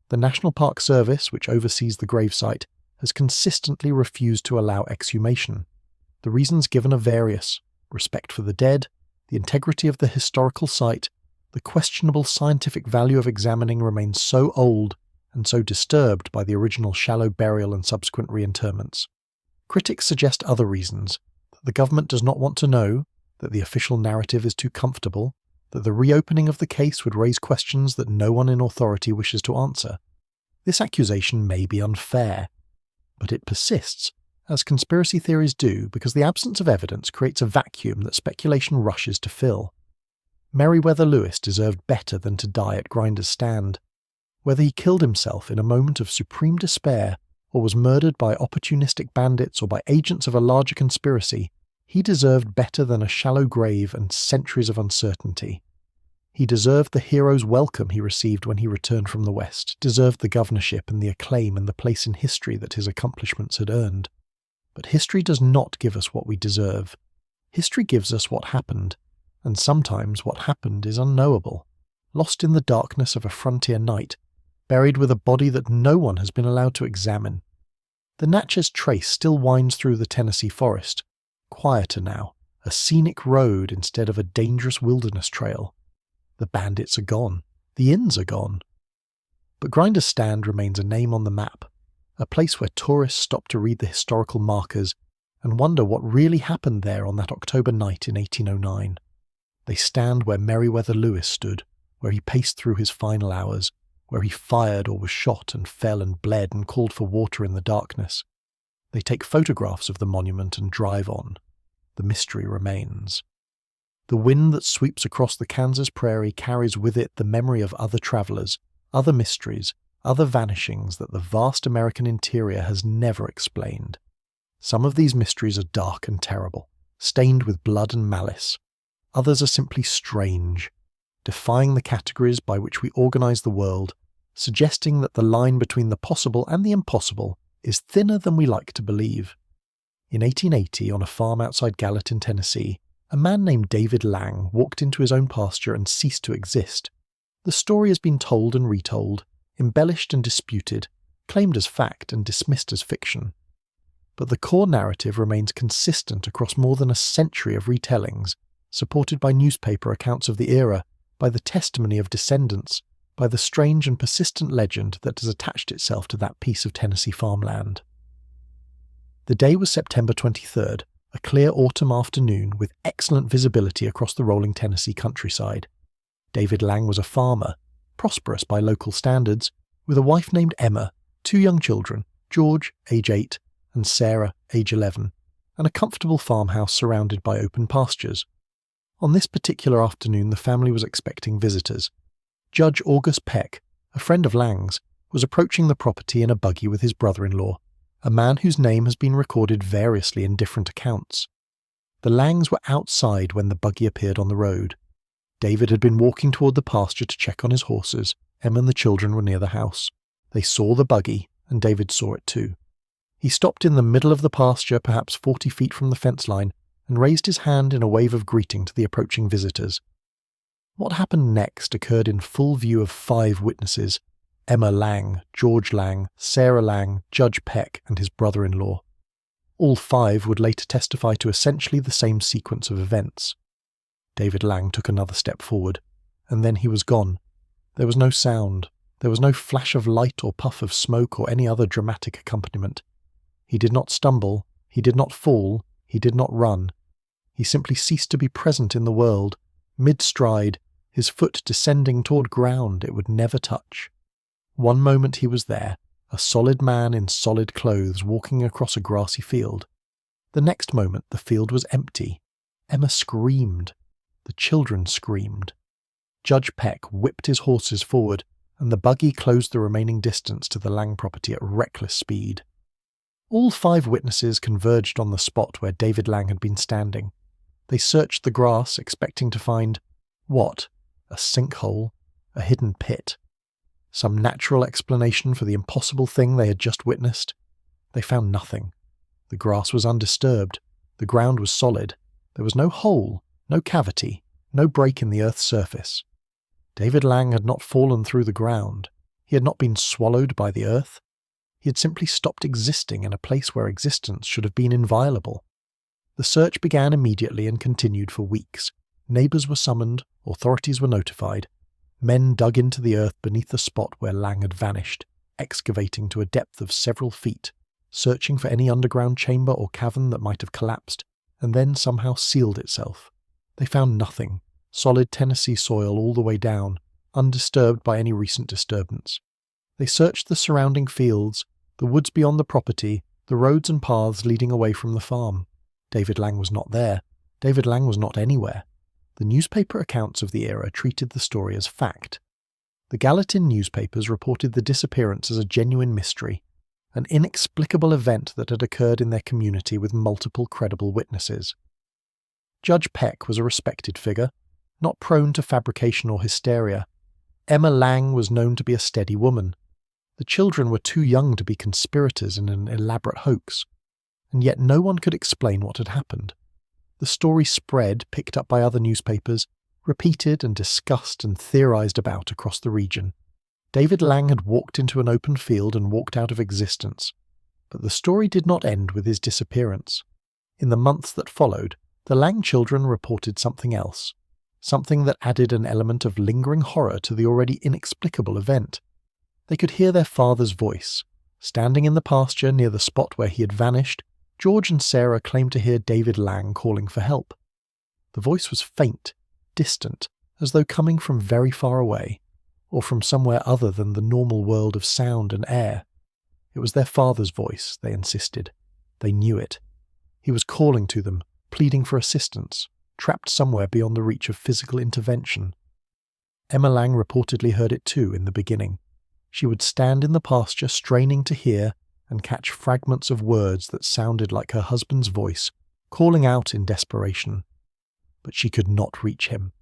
The National Park Service, which oversees the gravesite, has consistently refused to allow exhumation. The reasons given are various: respect for the dead, the integrity of the historical site. The questionable scientific value of examining remains so old and so disturbed by the original shallow burial and subsequent reinterments. Critics suggest other reasons: that the government does not want to know, that the official narrative is too comfortable, that the reopening of the case would raise questions that no one in authority wishes to answer. This accusation may be unfair, but it persists, as conspiracy theories do, because the absence of evidence creates a vacuum that speculation rushes to fill. Meriwether Lewis deserved better than to die at Grinder's Stand. Whether he killed himself in a moment of supreme despair or was murdered by opportunistic bandits or by agents of a larger conspiracy, he deserved better than a shallow grave and centuries of uncertainty. He deserved the hero's welcome he received when he returned from the West, deserved the governorship and the acclaim and the place in history that his accomplishments had earned. But history does not give us what we deserve. History gives us what happened, and sometimes what happened is unknowable, lost in the darkness of a frontier night, buried with a body that no one has been allowed to examine. The Natchez Trace still winds through the Tennessee forest, quieter now, a scenic road instead of a dangerous wilderness trail. The bandits are gone. The inns are gone. But Grinder's Stand remains a name on the map, a place where tourists stop to read the historical markers and wonder what really happened there on that October night in 1809. They stand where Meriwether Lewis stood, where he paced through his final hours, where he fired or was shot and fell and bled and called for water in the darkness. They take photographs of the monument and drive on. The mystery remains. The wind that sweeps across the Kansas prairie carries with it the memory of other travelers, other mysteries, other vanishings that the vast American interior has never explained. Some of these mysteries are dark and terrible, stained with blood and malice. Others are simply strange, defying the categories by which we organize the world, suggesting that the line between the possible and the impossible is thinner than we like to believe. In 1880, on a farm outside Gallatin, Tennessee, a man named David Lang walked into his own pasture and ceased to exist. The story has been told and retold, embellished and disputed, claimed as fact and dismissed as fiction. But the core narrative remains consistent across more than a century of retellings, supported by newspaper accounts of the era, by the testimony of descendants, by the strange and persistent legend that has attached itself to that piece of Tennessee farmland. The day was September 23rd, a clear autumn afternoon with excellent visibility across the rolling Tennessee countryside. David Lang was a farmer, prosperous by local standards, with a wife named Emma, 2 young children, George, age 8, and Sarah, age 11, and a comfortable farmhouse surrounded by open pastures. On this particular afternoon the family was expecting visitors. Judge August Peck, a friend of Lang's, was approaching the property in a buggy with his brother-in-law, a man whose name has been recorded variously in different accounts. The Langs were outside when the buggy appeared on the road. David had been walking toward the pasture to check on his horses. Emma and the children were near the house. They saw the buggy, and David saw it too. He stopped in the middle of the pasture, perhaps 40 feet from the fence line, and raised his hand in a wave of greeting to the approaching visitors. What happened next occurred in full view of 5 witnesses: Emma Lang, George Lang, Sarah Lang, Judge Peck, and his brother-in-law. All 5 would later testify to essentially the same sequence of events. David Lang took another step forward, and then he was gone. There was no sound. There was no flash of light or puff of smoke or any other dramatic accompaniment. He did not stumble, he did not fall, he did not run. He simply ceased to be present in the world, mid-stride, his foot descending toward ground it would never touch. One moment he was there, a solid man in solid clothes walking across a grassy field. The next moment the field was empty. Emma screamed. The children screamed. Judge Peck whipped his horses forward, and the buggy closed the remaining distance to the Lang property at reckless speed. All 5 witnesses converged on the spot where David Lang had been standing. They searched the grass, expecting to find what? A sinkhole? A hidden pit? Some natural explanation for the impossible thing they had just witnessed? They found nothing. The grass was undisturbed. The ground was solid. There was no hole, no cavity, no break in the earth's surface. David Lang had not fallen through the ground. He had not been swallowed by the earth. He had simply stopped existing in a place where existence should have been inviolable. The search began immediately and continued for weeks. Neighbours were summoned, authorities were notified. Men dug into the earth beneath the spot where Lang had vanished, excavating to a depth of several feet, searching for any underground chamber or cavern that might have collapsed, and then somehow sealed itself. They found nothing, solid Tennessee soil all the way down, undisturbed by any recent disturbance. They searched the surrounding fields, the woods beyond the property, the roads and paths leading away from the farm. David Lang was not there. David Lang was not anywhere. The newspaper accounts of the era treated the story as fact. The Gallatin newspapers reported the disappearance as a genuine mystery, an inexplicable event that had occurred in their community with multiple credible witnesses. Judge Peck was a respected figure, not prone to fabrication or hysteria. Emma Lang was known to be a steady woman. The children were too young to be conspirators in an elaborate hoax, and yet no one could explain what had happened. The story spread, picked up by other newspapers, repeated and discussed and theorized about across the region. David Lang had walked into an open field and walked out of existence, but the story did not end with his disappearance. In the months that followed, the Lang children reported something else, something that added an element of lingering horror to the already inexplicable event. They could hear their father's voice. Standing in the pasture near the spot where he had vanished, George and Sarah claimed to hear David Lang calling for help. The voice was faint, distant, as though coming from very far away, or from somewhere other than the normal world of sound and air. It was their father's voice, they insisted. They knew it. He was calling to them, pleading for assistance, trapped somewhere beyond the reach of physical intervention. Emma Lang reportedly heard it too in the beginning. She would stand in the pasture straining to hear and catch fragments of words that sounded like her husband's voice, calling out in desperation. But she could not reach him.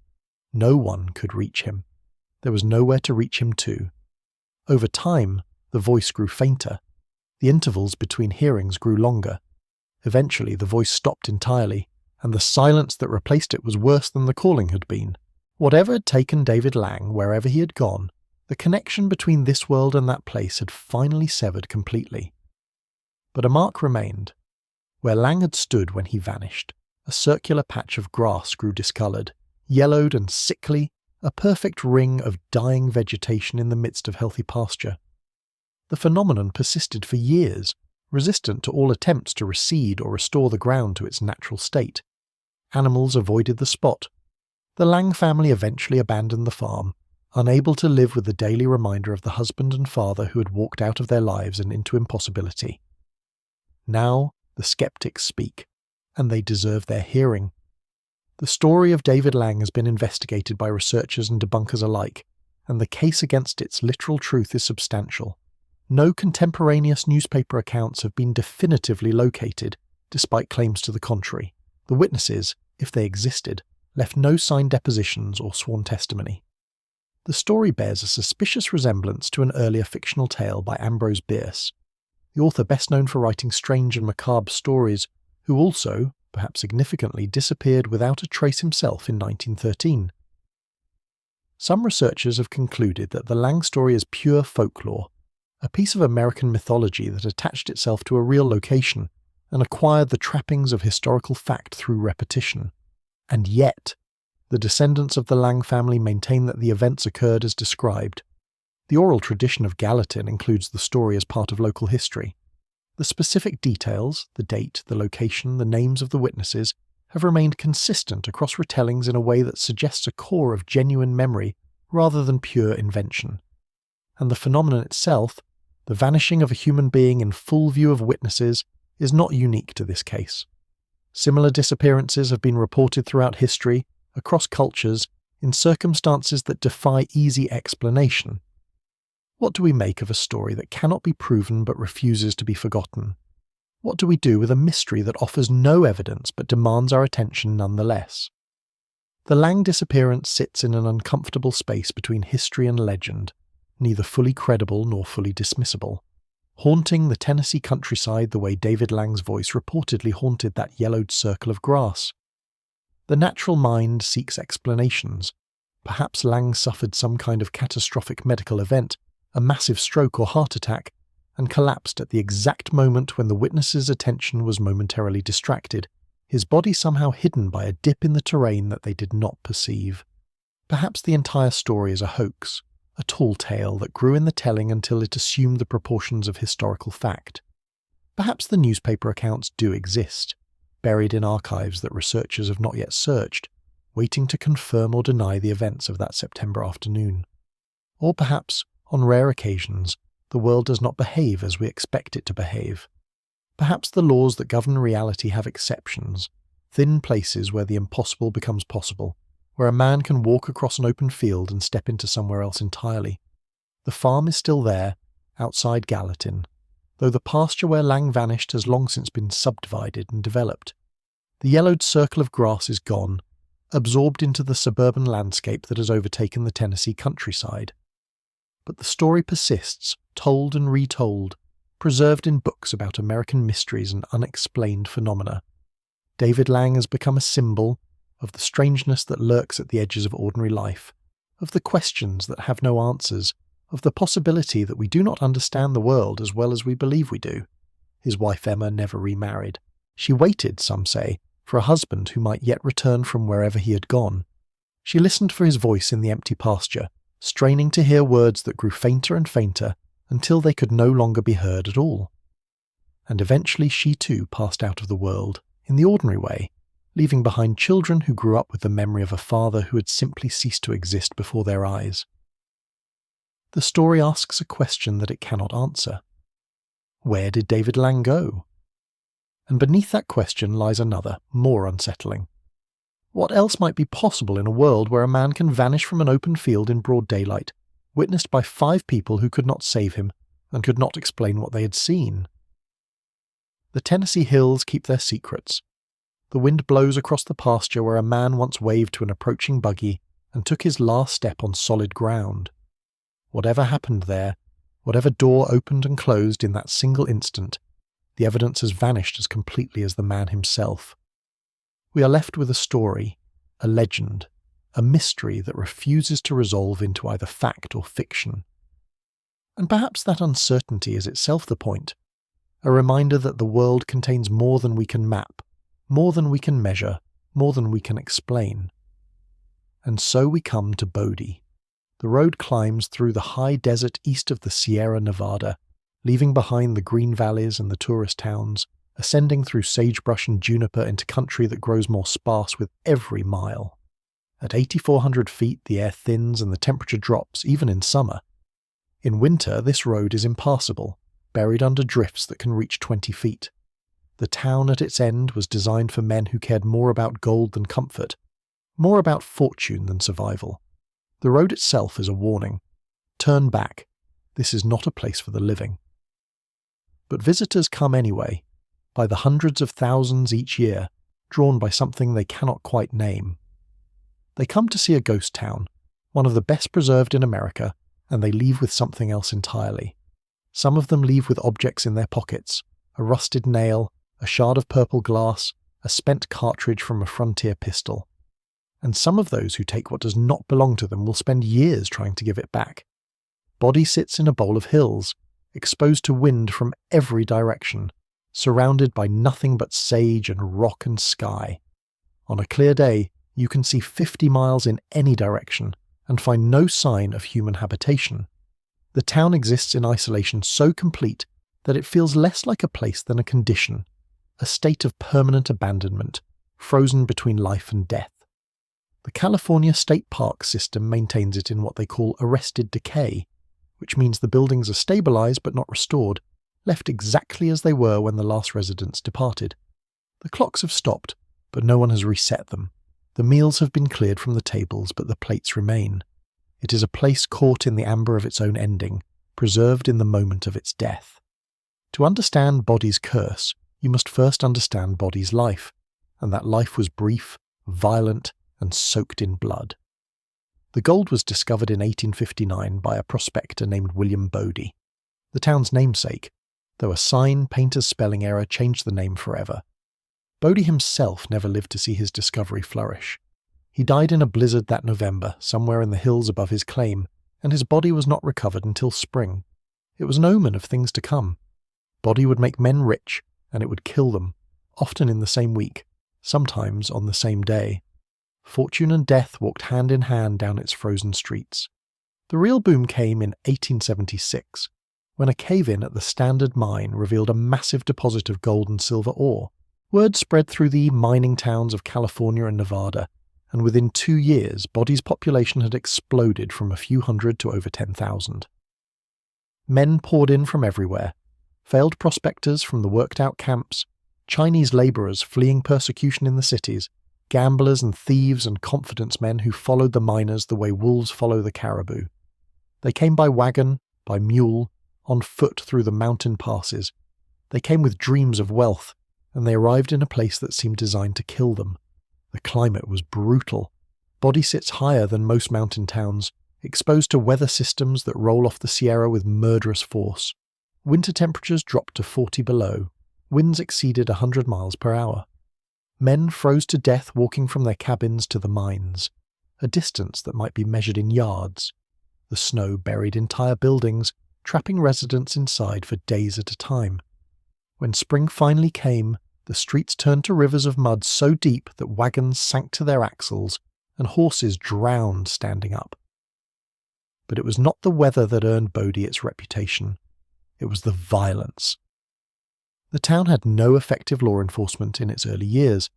No one could reach him. There was nowhere to reach him to. Over time, the voice grew fainter. The intervals between hearings grew longer. Eventually, the voice stopped entirely, and the silence that replaced it was worse than the calling had been. Whatever had taken David Lang, wherever he had gone, the connection between this world and that place had finally severed completely. But a mark remained. Where Lang had stood when he vanished, a circular patch of grass grew discoloured, yellowed and sickly, a perfect ring of dying vegetation in the midst of healthy pasture. The phenomenon persisted for years, resistant to all attempts to reseed or restore the ground to its natural state. Animals avoided the spot. The Lang family eventually abandoned the farm, unable to live with the daily reminder of the husband and father who had walked out of their lives and into impossibility. Now the skeptics speak, and they deserve their hearing. The story of David Lang has been investigated by researchers and debunkers alike, and the case against its literal truth is substantial. No contemporaneous newspaper accounts have been definitively located, despite claims to the contrary. The witnesses, if they existed, left no signed depositions or sworn testimony. The story bears a suspicious resemblance to an earlier fictional tale by Ambrose Bierce, the author best known for writing strange and macabre stories, who also, perhaps significantly, disappeared without a trace himself in 1913. Some researchers have concluded that the Lang story is pure folklore, a piece of American mythology that attached itself to a real location and acquired the trappings of historical fact through repetition. And yet, the descendants of the Lang family maintain that the events occurred as described. The oral tradition of Gallatin includes the story as part of local history. The specific details, the date, the location, the names of the witnesses, have remained consistent across retellings in a way that suggests a core of genuine memory rather than pure invention. And the phenomenon itself, the vanishing of a human being in full view of witnesses, is not unique to this case. Similar disappearances have been reported throughout history, across cultures, in circumstances that defy easy explanation. What do we make of a story that cannot be proven but refuses to be forgotten? What do we do with a mystery that offers no evidence but demands our attention nonetheless? The Lang disappearance sits in an uncomfortable space between history and legend, neither fully credible nor fully dismissible, haunting the Tennessee countryside the way David Lang's voice reportedly haunted that yellowed circle of grass. The natural mind seeks explanations. Perhaps Lang suffered some kind of catastrophic medical event, a massive stroke or heart attack, and collapsed at the exact moment when the witness's attention was momentarily distracted, his body somehow hidden by a dip in the terrain that they did not perceive. Perhaps the entire story is a hoax, a tall tale that grew in the telling until it assumed the proportions of historical fact. Perhaps the newspaper accounts do exist, buried in archives that researchers have not yet searched, waiting to confirm or deny the events of that September afternoon. Or perhaps, on rare occasions, the world does not behave as we expect it to behave. Perhaps the laws that govern reality have exceptions, thin places where the impossible becomes possible, where a man can walk across an open field and step into somewhere else entirely. The farm is still there, outside Gallatin, though the pasture where Lang vanished has long since been subdivided and developed. The yellowed circle of grass is gone, absorbed into the suburban landscape that has overtaken the Tennessee countryside. But the story persists, told and retold, preserved in books about American mysteries and unexplained phenomena. David Lang has become a symbol of the strangeness that lurks at the edges of ordinary life, of the questions that have no answers, of the possibility that we do not understand the world as well as we believe we do. His wife Emma never remarried. She waited, some say, for a husband who might yet return from wherever he had gone. She listened for his voice in the empty pasture, straining to hear words that grew fainter and fainter until they could no longer be heard at all. And eventually she too passed out of the world, in the ordinary way, leaving behind children who grew up with the memory of a father who had simply ceased to exist before their eyes. The story asks a question that it cannot answer. Where did David Lang go? And beneath that question lies another, more unsettling. What else might be possible in a world where a man can vanish from an open field in broad daylight, witnessed by 5 people who could not save him and could not explain what they had seen? The Tennessee hills keep their secrets. The wind blows across the pasture where a man once waved to an approaching buggy and took his last step on solid ground. Whatever happened there, whatever door opened and closed in that single instant, the evidence has vanished as completely as the man himself. We are left with a story, a legend, a mystery that refuses to resolve into either fact or fiction. And perhaps that uncertainty is itself the point, a reminder that the world contains more than we can map, more than we can measure, more than we can explain. And so we come to Bodie. The road climbs through the high desert east of the Sierra Nevada, leaving behind the green valleys and the tourist towns, ascending through sagebrush and juniper into country that grows more sparse with every mile. At 8,400 feet, the air thins and the temperature drops, even in summer. In winter, this road is impassable, buried under drifts that can reach 20 feet. The town at its end was designed for men who cared more about gold than comfort, more about fortune than survival. The road itself is a warning. Turn back. This is not a place for the living. But visitors come anyway, by the hundreds of thousands each year, drawn by something they cannot quite name. They come to see a ghost town, one of the best preserved in America, and they leave with something else entirely. Some of them leave with objects in their pockets, a rusted nail, a shard of purple glass, a spent cartridge from a frontier pistol. And some of those who take what does not belong to them will spend years trying to give it back. Bodie sits in a bowl of hills, exposed to wind from every direction, surrounded by nothing but sage and rock and sky. On a clear day, you can see 50 miles in any direction and find no sign of human habitation. The town exists in isolation so complete that it feels less like a place than a condition, a state of permanent abandonment, frozen between life and death. The California State Park system maintains it in what they call arrested decay, which means the buildings are stabilized but not restored, left exactly as they were when the last residents departed. The clocks have stopped, but no one has reset them. The meals have been cleared from the tables, but the plates remain. It is a place caught in the amber of its own ending, preserved in the moment of its death. To understand Bodie's curse, you must first understand Bodie's life, and that life was brief, violent, and soaked in blood. The gold was discovered in 1859 by a prospector named William Bodie, the town's namesake, though a sign painter's spelling error changed the name forever. Bodie himself never lived to see his discovery flourish. He died in a blizzard that November, somewhere in the hills above his claim, and his body was not recovered until spring. It was an omen of things to come. Bodie would make men rich, and it would kill them, often in the same week, sometimes on the same day. Fortune and death walked hand in hand down its frozen streets. The real boom came in 1876, when a cave-in at the Standard Mine revealed a massive deposit of gold and silver ore. Word spread through the mining towns of California and Nevada, and within 2 years, Bodie's population had exploded from a few hundred to over 10,000. Men poured in from everywhere, failed prospectors from the worked-out camps, Chinese labourers fleeing persecution in the cities, gamblers and thieves and confidence men who followed the miners the way wolves follow the caribou. They came by wagon, by mule, on foot through the mountain passes. They came with dreams of wealth, and they arrived in a place that seemed designed to kill them. The climate was brutal. Body sits higher than most mountain towns, exposed to weather systems that roll off the Sierra with murderous force. Winter temperatures dropped to 40 below. Winds exceeded 100 miles per hour. Men froze to death walking from their cabins to the mines, a distance that might be measured in yards. The snow buried entire buildings, trapping residents inside for days at a time. When spring finally came, the streets turned to rivers of mud so deep that wagons sank to their axles and horses drowned standing up. But it was not the weather that earned Bodie its reputation. It was the violence. The town had no effective law enforcement in its early years,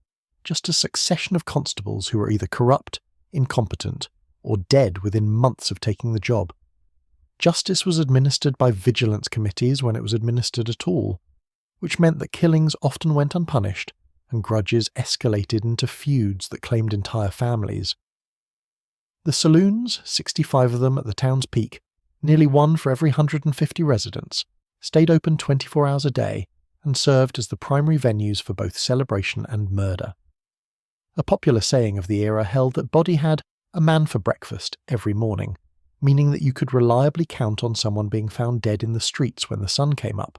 just a succession of constables who were either corrupt, incompetent, or dead within months of taking the job. Justice was administered by vigilance committees when it was administered at all, which meant that killings often went unpunished and grudges escalated into feuds that claimed entire families. The saloons, 65 of them at the town's peak, nearly one for every 150 residents, stayed open 24 hours a day and served as the primary venues for both celebration and murder. A popular saying of the era held that Bodie had a man for breakfast every morning, meaning that you could reliably count on someone being found dead in the streets when the sun came up.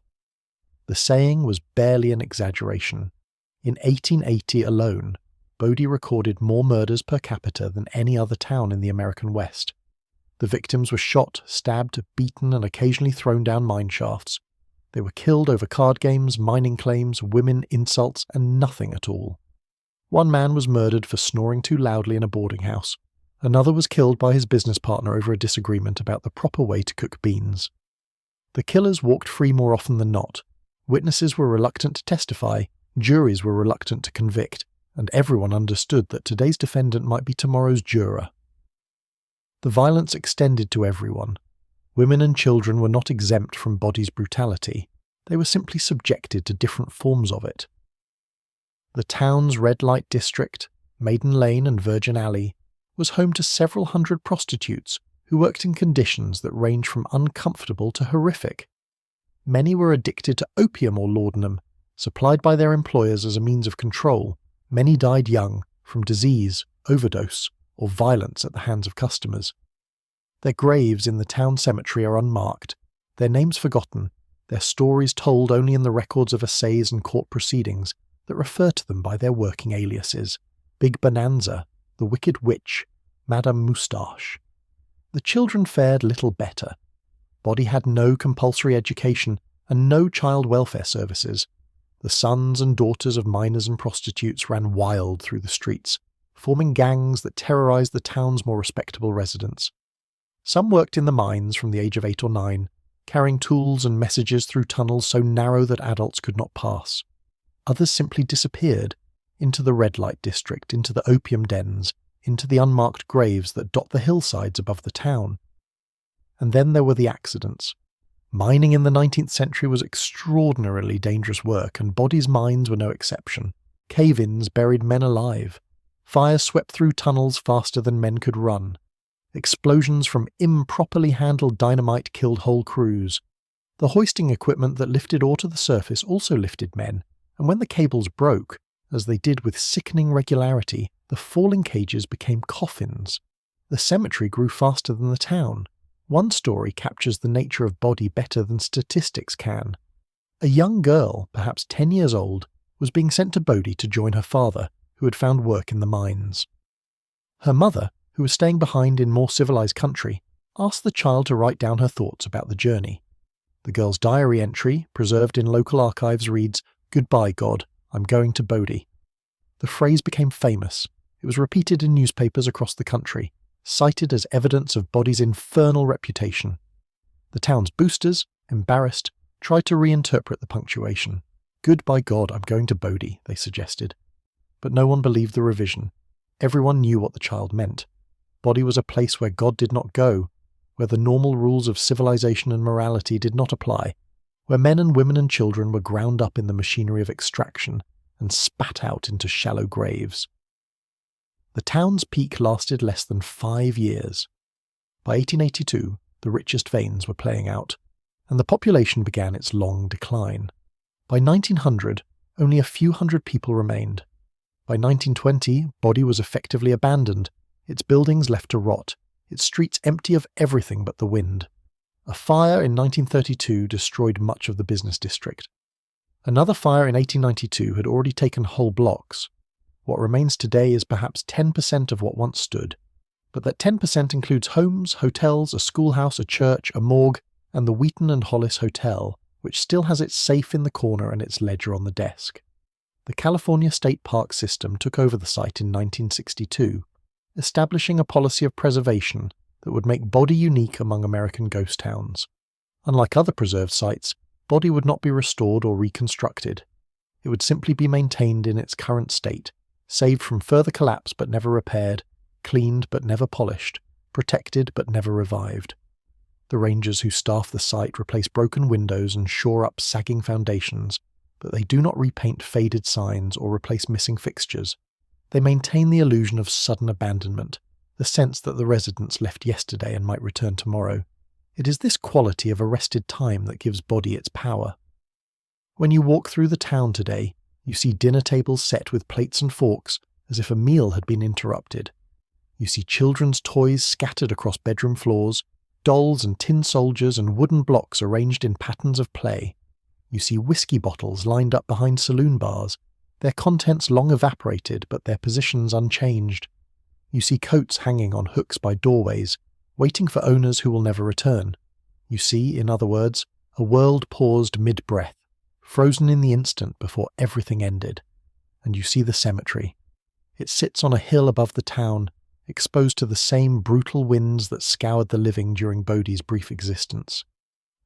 The saying was barely an exaggeration. In 1880 alone, Bodie recorded more murders per capita than any other town in the American West. The victims were shot, stabbed, beaten, and occasionally thrown down mine shafts. They were killed over card games, mining claims, women, insults, and nothing at all. One man was murdered for snoring too loudly in a boarding house. Another was killed by his business partner over a disagreement about the proper way to cook beans. The killers walked free more often than not. Witnesses were reluctant to testify, juries were reluctant to convict, and everyone understood that today's defendant might be tomorrow's juror. The violence extended to everyone. Women and children were not exempt from Bodie's brutality. They were simply subjected to different forms of it. The town's red light district, Maiden Lane and Virgin Alley, was home to several hundred prostitutes who worked in conditions that ranged from uncomfortable to horrific. Many were addicted to opium or laudanum, supplied by their employers as a means of control. Many died young, from disease, overdose, or violence at the hands of customers. Their graves in the town cemetery are unmarked, their names forgotten, their stories told only in the records of assays and court proceedings that refer to them by their working aliases: Big Bonanza, the Wicked Witch, Madame Moustache. The children fared little better. Bodie had no compulsory education and no child welfare services. The sons and daughters of miners and prostitutes ran wild through the streets, forming gangs that terrorized the town's more respectable residents. Some worked in the mines from the age of 8 or 9, carrying tools and messages through tunnels so narrow that adults could not pass. Others simply disappeared, into the red light district, into the opium dens, into the unmarked graves that dot the hillsides above the town. And then there were the accidents. Mining in the 19th century was extraordinarily dangerous work, and Bodie's mines were no exception. Cave-ins buried men alive. Fires swept through tunnels faster than men could run. Explosions from improperly handled dynamite killed whole crews. The hoisting equipment that lifted ore to the surface also lifted men, and when the cables broke, as they did with sickening regularity, the falling cages became coffins. The cemetery grew faster than the town. One story captures the nature of Bodie better than statistics can. A young girl, perhaps 10 years old, was being sent to Bodie to join her father, who had found work in the mines. Her mother, who was staying behind in more civilized country, asked the child to write down her thoughts about the journey. The girl's diary entry, preserved in local archives, reads, "Goodbye, God, I'm going to Bodie." The phrase became famous. It was repeated in newspapers across the country, cited as evidence of Bodie's infernal reputation. The town's boosters, embarrassed, tried to reinterpret the punctuation. "Goodbye, God, I'm going to Bodie," they suggested. But no one believed the revision. Everyone knew what the child meant. Bodie was a place where God did not go, where the normal rules of civilization and morality did not apply, where men and women and children were ground up in the machinery of extraction and spat out into shallow graves. The town's peak lasted less than 5 years. By 1882, the richest veins were playing out. and the population began its long decline. By 1900, only a few hundred people remained. By 1920, Body was effectively abandoned, its buildings left to rot, its streets empty of everything but the wind. A fire in 1932 destroyed much of the business district. Another fire in 1892 had already taken whole blocks. What remains today is perhaps 10% of what once stood, but that 10% includes homes, hotels, a schoolhouse, a church, a morgue, and the Wheaton and Hollis Hotel, which still has its safe in the corner and its ledger on the desk. The California State Park System took over the site in 1962, establishing a policy of preservation that would make Body unique among American ghost towns. Unlike other preserved sites, Body would not be restored or reconstructed. It would simply be maintained in its current state, saved from further collapse but never repaired, cleaned but never polished, protected but never revived. The rangers who staff the site replace broken windows and shore up sagging foundations, but they do not repaint faded signs or replace missing fixtures. They maintain the illusion of sudden abandonment, the sense that the residents left yesterday and might return tomorrow. It is this quality of arrested time that gives Body its power. When you walk through the town today, you see dinner tables set with plates and forks as if a meal had been interrupted. You see children's toys scattered across bedroom floors, dolls and tin soldiers and wooden blocks arranged in patterns of play. You see whiskey bottles lined up behind saloon bars, their contents long evaporated but their positions unchanged. You see coats hanging on hooks by doorways, waiting for owners who will never return. You see, in other words, a world paused mid-breath, frozen in the instant before everything ended. And you see the cemetery. It sits on a hill above the town, exposed to the same brutal winds that scoured the living during Body's brief existence.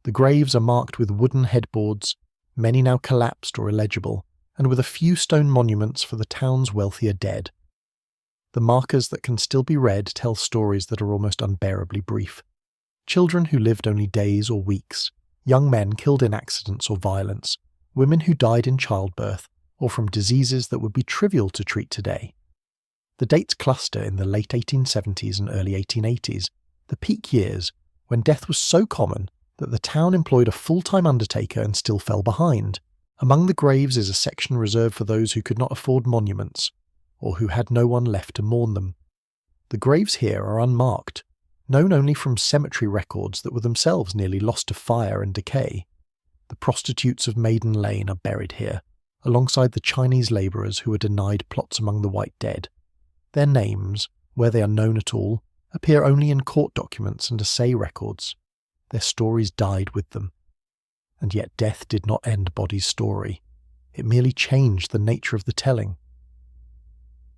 The graves are marked with wooden headboards, many now collapsed or illegible, and with a few stone monuments for the town's wealthier dead. The markers that can still be read tell stories that are almost unbearably brief. Children who lived only days or weeks, young men killed in accidents or violence, women who died in childbirth, or from diseases that would be trivial to treat today. The dates cluster in the late 1870s and early 1880s, the peak years, when death was so common that the town employed a full-time undertaker and still fell behind. Among the graves is a section reserved for those who could not afford monuments, or who had no one left to mourn them. The graves here are unmarked, known only from cemetery records that were themselves nearly lost to fire and decay. The prostitutes of Maiden Lane are buried here, alongside the Chinese labourers who were denied plots among the white dead. Their names, where they are known at all, appear only in court documents and assay records. Their stories died with them. And yet death did not end Body's story. It merely changed the nature of the telling.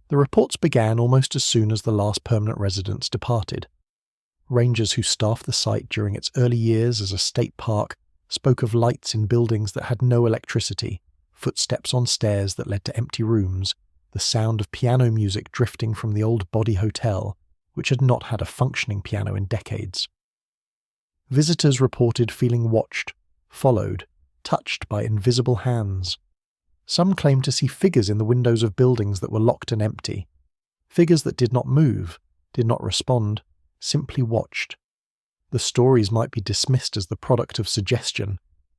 The reports began almost as soon as the last permanent residents departed. Rangers who staffed the site during its early years as a state park spoke of lights in buildings that had no electricity, footsteps on stairs that led to empty rooms, the sound of piano music drifting from the old Body Hotel, which had not had a functioning piano in decades. Visitors reported feeling watched, followed, touched by invisible hands. Some claimed to see figures in the windows of buildings that were locked and empty, figures that did not move, did not respond, simply watched. The stories might be dismissed as the product of suggestion,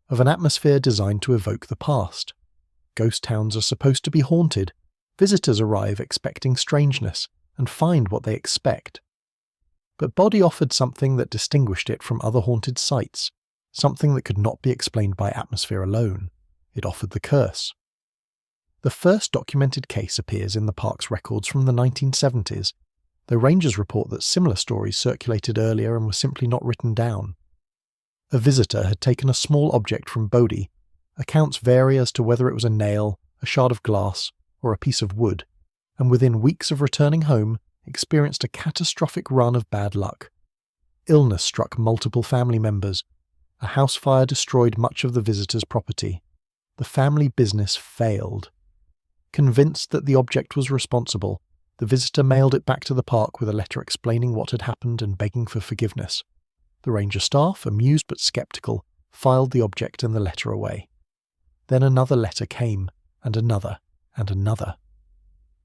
of an atmosphere designed to evoke the past. Ghost towns are supposed to be haunted. Visitors arrive expecting strangeness and find what they expect. But Body offered something that distinguished it from other haunted sites, something that could not be explained by atmosphere alone. It offered the curse. The first documented case appears in the park's records from the 1970s, though rangers report that similar stories circulated earlier and were simply not written down. A visitor had taken a small object from Body. Accounts vary as to whether it was a nail, a shard of glass, or a piece of wood, and within weeks of returning home, experienced a catastrophic run of bad luck. Illness struck multiple family members. A house fire destroyed much of the visitor's property. The family business failed. Convinced that the object was responsible, the visitor mailed it back to the park with a letter explaining what had happened and begging for forgiveness. The ranger staff, amused but sceptical, filed the object and the letter away. Then another letter came, and another, and another.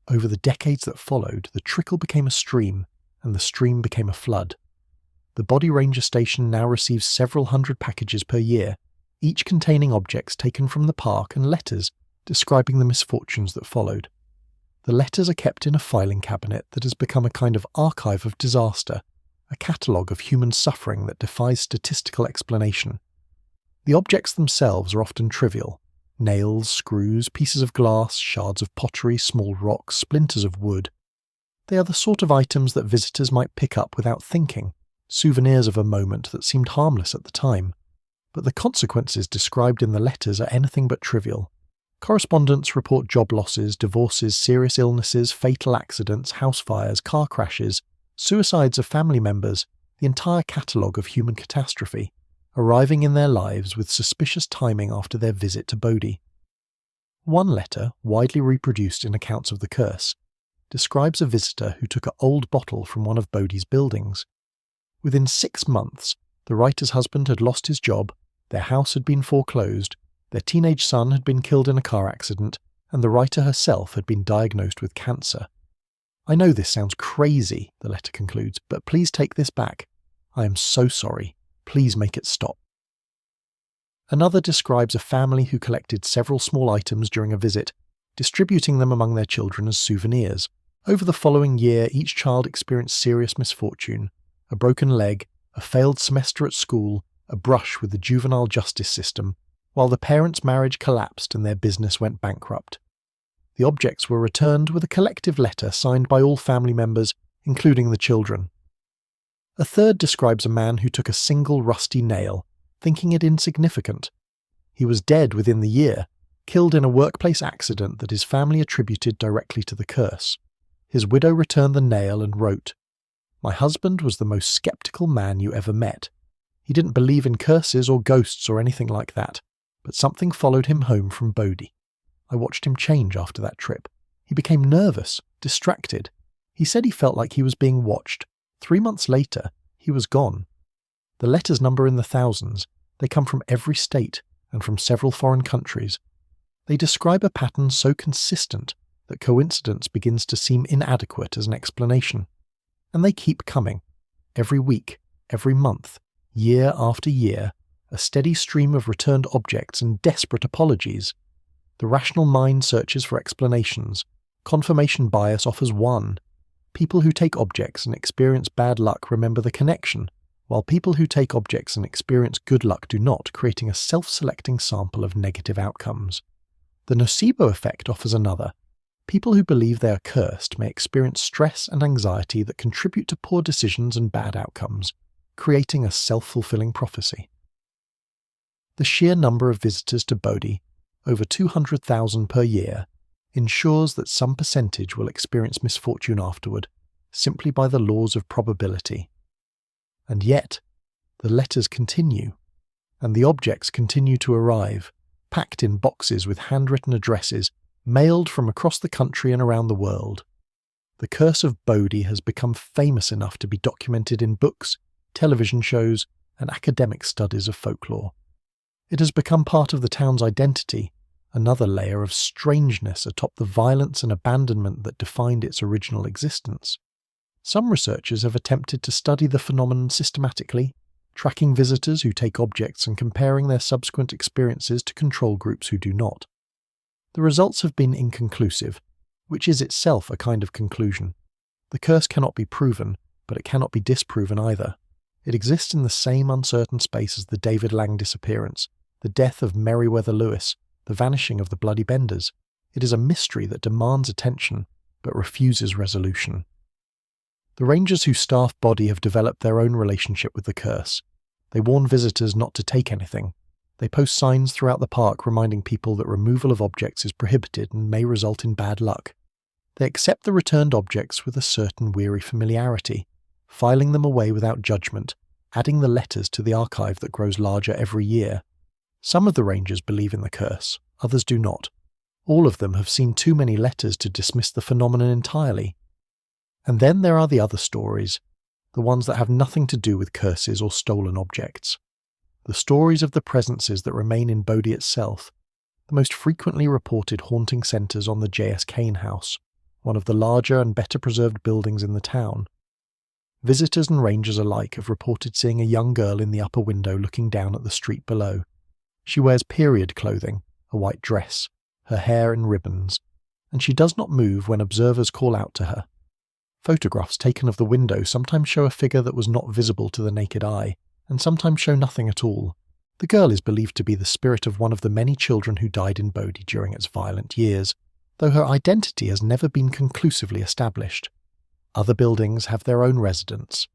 Over the decades that followed, the trickle became a stream, and the stream became a flood. the Body Ranger Station now receives several hundred packages per year, each containing objects taken from the park and letters describing the misfortunes that followed. The letters are kept in a filing cabinet that has become a kind of archive of disaster, a catalogue of human suffering that defies statistical explanation. The objects themselves are often trivial: nails, screws, pieces of glass, shards of pottery, small rocks, splinters of wood. They are the sort of items that visitors might pick up without thinking, souvenirs of a moment that seemed harmless at the time. But the consequences described in the letters are anything but trivial. Correspondents report job losses, divorces, serious illnesses, fatal accidents, house fires, car crashes, suicides of family members, the entire catalogue of human catastrophe, arriving in their lives with suspicious timing after their visit to Bodhi. One letter, widely reproduced in accounts of the curse, describes a visitor who took an old bottle from one of Bodhi's buildings. Within 6 months, the writer's husband had lost his job, their house had been foreclosed, their teenage son had been killed in a car accident, and the writer herself had been diagnosed with cancer. "I know this sounds crazy," the letter concludes, "but please take this back. I am so sorry. Please make it stop." Another describes a family who collected several small items during a visit, distributing them among their children as souvenirs. Over the following year, each child experienced serious misfortune: a broken leg, a failed semester at school, a brush with the juvenile justice system, while the parents' marriage collapsed and their business went bankrupt. The objects were returned with a collective letter signed by all family members, including the children. A third describes a man who took a single rusty nail, thinking it insignificant. He was dead within the year, killed in a workplace accident that his family attributed directly to the curse. His widow returned the nail and wrote, "My husband was the most skeptical man you ever met. He didn't believe in curses or ghosts or anything like that, but something followed him home from Bodhi. I watched him change after that trip. He became nervous, distracted. He said he felt like he was being watched. 3 months later, he was gone." The letters number in the thousands. They come from every state and from several foreign countries. They describe a pattern so consistent that coincidence begins to seem inadequate as an explanation. And they keep coming. Every week, every month, year after year, a steady stream of returned objects and desperate apologies. The rational mind searches for explanations. Confirmation bias offers one. People who take objects and experience bad luck remember the connection, while people who take objects and experience good luck do not, creating a self-selecting sample of negative outcomes. The nocebo effect offers another. People who believe they are cursed may experience stress and anxiety that contribute to poor decisions and bad outcomes, creating a self-fulfilling prophecy. The sheer number of visitors to Bodhi, over 200,000 per year, ensures that some percentage will experience misfortune afterward, simply by the laws of probability. And yet, the letters continue, and the objects continue to arrive, packed in boxes with handwritten addresses, mailed from across the country and around the world. The curse of Bodhi has become famous enough to be documented in books, television shows, and academic studies of folklore. It has become part of the town's identity, another layer of strangeness atop the violence and abandonment that defined its original existence. Some researchers have attempted to study the phenomenon systematically, tracking visitors who take objects and comparing their subsequent experiences to control groups who do not. The results have been inconclusive, which is itself a kind of conclusion. The curse cannot be proven, but it cannot be disproven either. It exists in the same uncertain space as the David Lang disappearance, the death of Meriwether Lewis, the vanishing of the Bloody Benders. It is a mystery that demands attention, but refuses resolution. The rangers who staff Bodhi have developed their own relationship with the curse. They warn visitors not to take anything. They post signs throughout the park reminding people that removal of objects is prohibited and may result in bad luck. They accept the returned objects with a certain weary familiarity, filing them away without judgment, adding the letters to the archive that grows larger every year. Some of the rangers believe in the curse, others do not. All of them have seen too many letters to dismiss the phenomenon entirely. And then there are the other stories, the ones that have nothing to do with curses or stolen objects. The stories of the presences that remain in Bodhi itself. The most frequently reported haunting centres on the J.S. Kane House, one of the larger and better preserved buildings in the town. Visitors and rangers alike have reported seeing a young girl in the upper window looking down at the street below. She wears period clothing, a white dress, her hair in ribbons, and she does not move when observers call out to her. Photographs taken of the window sometimes show a figure that was not visible to the naked eye, and sometimes show nothing at all. The girl is believed to be the spirit of one of the many children who died in Bodie during its violent years, though her identity has never been conclusively established. Other buildings have their own residents.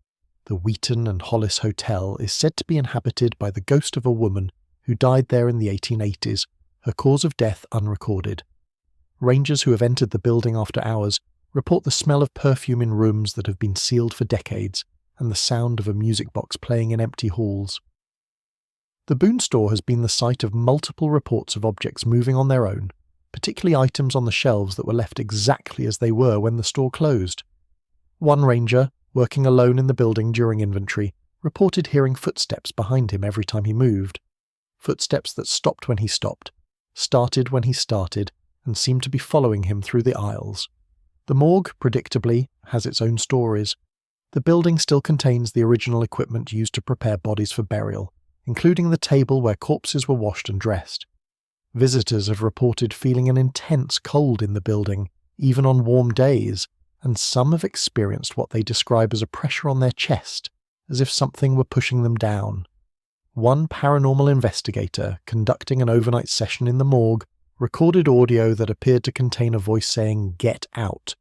The Wheaton and Hollis Hotel is said to be inhabited by the ghost of a woman who died there in the 1880s, her cause of death unrecorded. Rangers who have entered the building after hours report the smell of perfume in rooms that have been sealed for decades and the sound of a music box playing in empty halls. The Boone store has been the site of multiple reports of objects moving on their own, particularly items on the shelves that were left exactly as they were when the store closed. One ranger, working alone in the building during inventory, reported hearing footsteps behind him every time he moved. Footsteps that stopped when he stopped, started when he started, and seemed to be following him through the aisles. The morgue, predictably, has its own stories. The building still contains the original equipment used to prepare bodies for burial, including the table where corpses were washed and dressed. Visitors have reported feeling an intense cold in the building, even on warm days, and some have experienced what they describe as a pressure on their chest, as if something were pushing them down. One paranormal investigator, conducting an overnight session in the morgue, recorded audio that appeared to contain a voice saying, "Get out."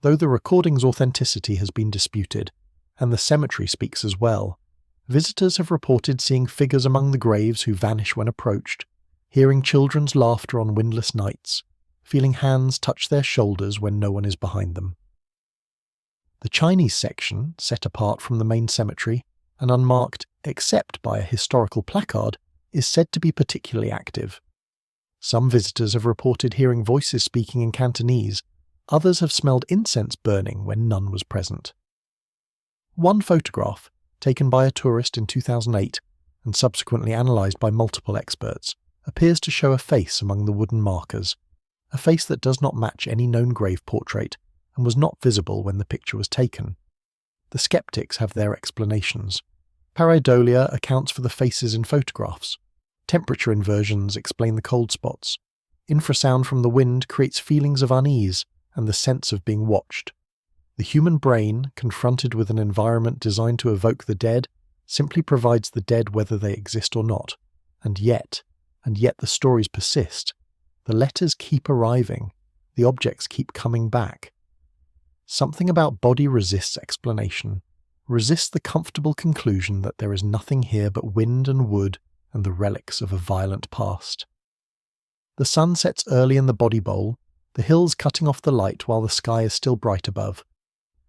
Though the recording's authenticity has been disputed, and the cemetery speaks as well, visitors have reported seeing figures among the graves who vanish when approached, hearing children's laughter on windless nights, feeling hands touch their shoulders when no one is behind them. The Chinese section, set apart from the main cemetery, and unmarked except by a historical placard, is said to be particularly active. Some visitors have reported hearing voices speaking in Cantonese, others have smelled incense burning when none was present. One photograph, taken by a tourist in 2008 and subsequently analysed by multiple experts, appears to show a face among the wooden markers, a face that does not match any known grave portrait and was not visible when the picture was taken. The skeptics have their explanations. Pareidolia accounts for the faces in photographs. Temperature inversions explain the cold spots. Infrasound from the wind creates feelings of unease and the sense of being watched. The human brain, confronted with an environment designed to evoke the dead, simply provides the dead whether they exist or not. And yet the stories persist. The letters keep arriving. The objects keep coming back. Something about Bodie resists explanation, resists the comfortable conclusion that there is nothing here but wind and wood and the relics of a violent past. The sun sets early in the Bodie Bowl, the hills cutting off the light while the sky is still bright above.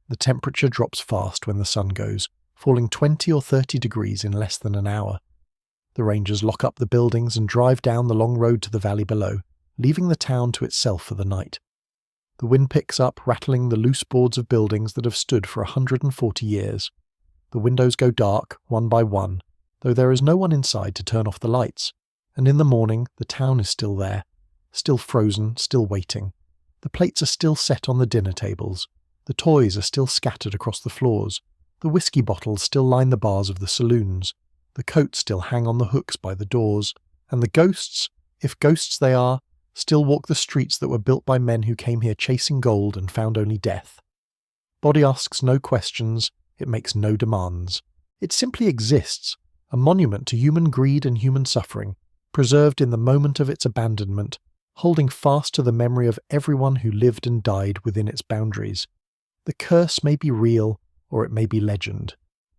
The temperature drops fast when the sun goes, falling 20 or 30 degrees in less than an hour. The rangers lock up the buildings and drive down the long road to the valley below, leaving the town to itself for the night. The wind picks up, rattling the loose boards of buildings that have stood for 140 years. The windows go dark, one by one, though there is no one inside to turn off the lights, and in the morning the town is still there, still frozen, still waiting. The plates are still set on the dinner tables, the toys are still scattered across the floors, the whiskey bottles still line the bars of the saloons, the coats still hang on the hooks by the doors, and the ghosts, if ghosts they are, still walk the streets that were built by men who came here chasing gold and found only death. Bodie asks no questions, it makes no demands. It simply exists, a monument to human greed and human suffering, preserved in the moment of its abandonment, holding fast to the memory of everyone who lived and died within its boundaries. The curse may be real, or it may be legend.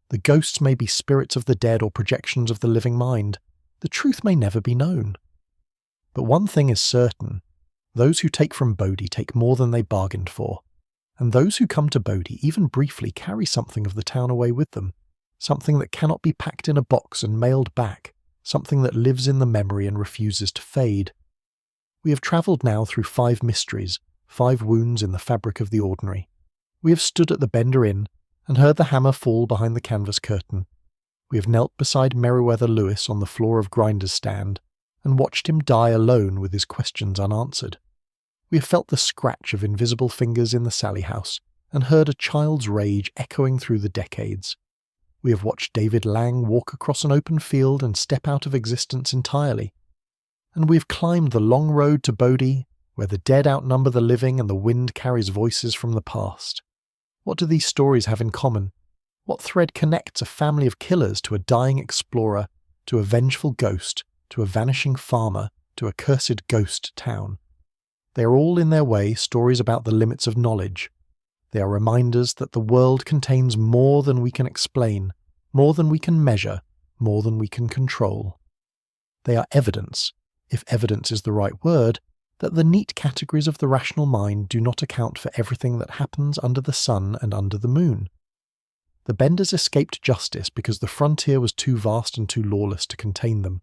The ghosts may be spirits of the dead or projections of the living mind. The truth may never be known. But one thing is certain. Those who take from Bodie take more than they bargained for. And those who come to Bodie, even briefly, carry something of the town away with them. Something that cannot be packed in a box and mailed back. Something that lives in the memory and refuses to fade. We have travelled now through 5 mysteries, 5 wounds in the fabric of the ordinary. We have stood at the Bender Inn and heard the hammer fall behind the canvas curtain. We have knelt beside Meriwether Lewis on the floor of Grinder's stand and watched him die alone with his questions unanswered. We have felt the scratch of invisible fingers in the Sally House and heard a child's rage echoing through the decades. We have watched David Lang walk across an open field and step out of existence entirely. And we have climbed the long road to Bodhi, where the dead outnumber the living and the wind carries voices from the past. What do these stories have in common? What thread connects a family of killers to a dying explorer, to a vengeful ghost, to a vanishing farmer, to a cursed ghost town? They are all in their way stories about the limits of knowledge. They are reminders that the world contains more than we can explain, more than we can measure, more than we can control. They are evidence, if evidence is the right word, that the neat categories of the rational mind do not account for everything that happens under the sun and under the moon. The Benders escaped justice because the frontier was too vast and too lawless to contain them.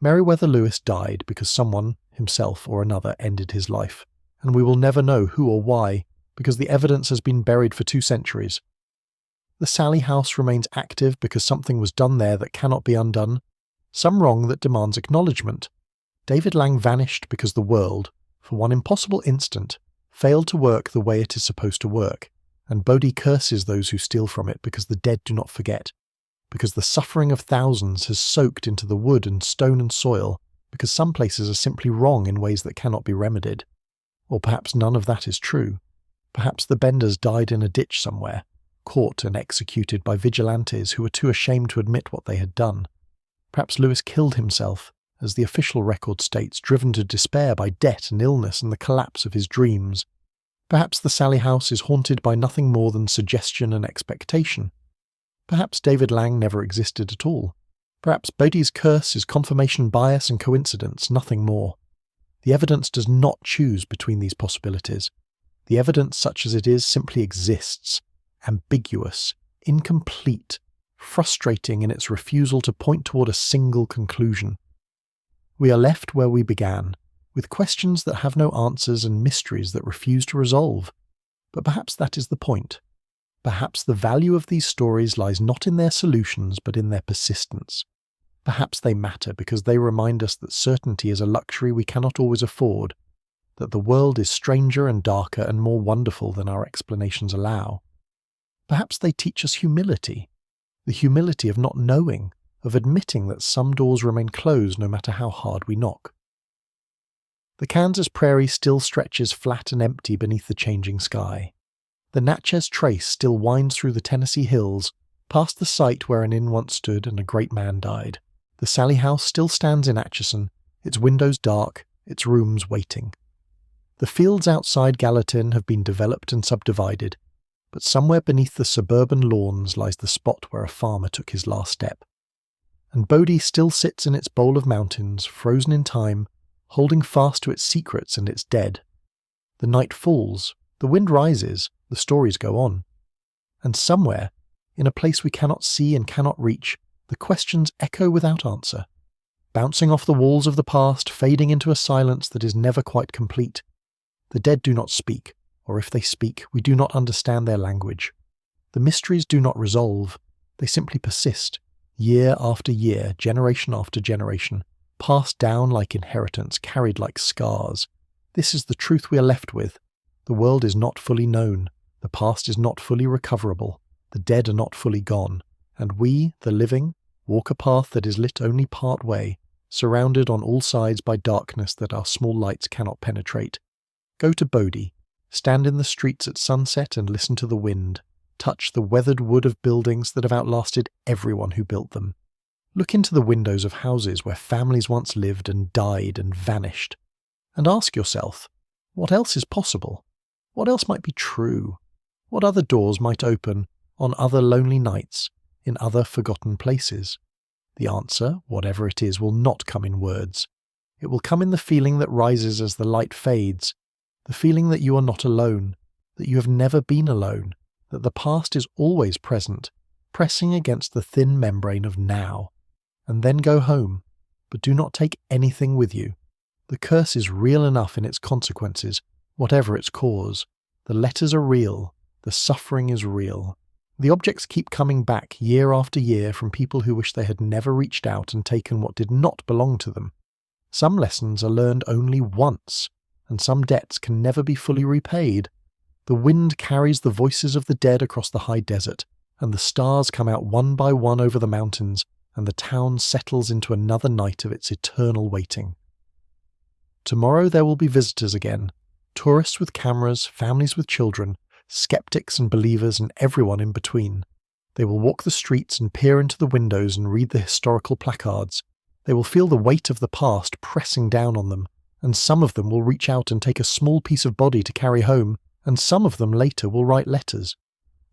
Meriwether Lewis died because someone, himself or another, ended his life, and we will never know who or why, because the evidence has been buried for 2 centuries. The Sally House remains active because something was done there that cannot be undone, some wrong that demands acknowledgement. David Lang vanished because the world, for one impossible instant, failed to work the way it is supposed to work, and Bodhi curses those who steal from it because the dead do not forget, because the suffering of thousands has soaked into the wood and stone and soil, because some places are simply wrong in ways that cannot be remedied. Or perhaps none of that is true. Perhaps the Benders died in a ditch somewhere, caught and executed by vigilantes who were too ashamed to admit what they had done. Perhaps Lewis killed himself, as the official record states, driven to despair by debt and illness and the collapse of his dreams. Perhaps the Sally House is haunted by nothing more than suggestion and expectation. Perhaps David Lang never existed at all. Perhaps Bodhi's curse is confirmation bias and coincidence, nothing more. The evidence does not choose between these possibilities. The evidence, such as it is, simply exists, ambiguous, incomplete, frustrating in its refusal to point toward a single conclusion. We are left where we began, with questions that have no answers and mysteries that refuse to resolve. But perhaps that is the point. Perhaps the value of these stories lies not in their solutions but in their persistence. Perhaps they matter because they remind us that certainty is a luxury we cannot always afford, that the world is stranger and darker and more wonderful than our explanations allow. Perhaps they teach us humility, the humility of not knowing, of admitting that some doors remain closed no matter how hard we knock. The Kansas prairie still stretches flat and empty beneath the changing sky. The Natchez Trace still winds through the Tennessee hills, past the site where an inn once stood and a great man died. The Sally House still stands in Atchison, its windows dark, its rooms waiting. The fields outside Gallatin have been developed and subdivided, but somewhere beneath the suburban lawns lies the spot where a farmer took his last step. And Bodhi still sits in its bowl of mountains, frozen in time, holding fast to its secrets and its dead. The night falls, the wind rises, the stories go on. And somewhere, in a place we cannot see and cannot reach, the questions echo without answer, bouncing off the walls of the past, fading into a silence that is never quite complete. The dead do not speak, or if they speak, we do not understand their language. The mysteries do not resolve, they simply persist, year after year, generation after generation, passed down like inheritance, carried like scars. This is the truth we are left with. The world is not fully known, the past is not fully recoverable, the dead are not fully gone, and we, the living, walk a path that is lit only part way, surrounded on all sides by darkness that our small lights cannot penetrate. Go to Bodhi, stand in the streets at sunset and listen to the wind, touch the weathered wood of buildings that have outlasted everyone who built them. Look into the windows of houses where families once lived and died and vanished, and ask yourself, what else is possible? What else might be true? What other doors might open on other lonely nights, in other forgotten places? The answer, whatever it is, will not come in words. It will come in the feeling that rises as the light fades, the feeling that you are not alone, that you have never been alone, that the past is always present, pressing against the thin membrane of now. And then go home, but do not take anything with you. The curse is real enough in its consequences, whatever its cause. The letters are real, the suffering is real. The objects keep coming back year after year from people who wish they had never reached out and taken what did not belong to them. Some lessons are learned only once, and some debts can never be fully repaid. The wind carries the voices of the dead across the high desert, and the stars come out one by one over the mountains, and the town settles into another night of its eternal waiting. Tomorrow there will be visitors again, tourists with cameras, families with children, skeptics and believers and everyone in between. They will walk the streets and peer into the windows and read the historical placards. They will feel the weight of the past pressing down on them, and some of them will reach out and take a small piece of body to carry home, and some of them later will write letters.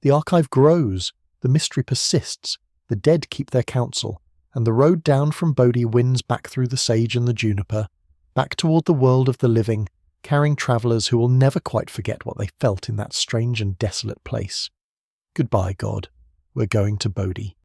The archive grows, the mystery persists, the dead keep their counsel, and the road down from Bodhi winds back through the sage and the juniper, back toward the world of the living, carrying travellers who will never quite forget what they felt in that strange and desolate place. Goodbye, God. We're going to Bodhi.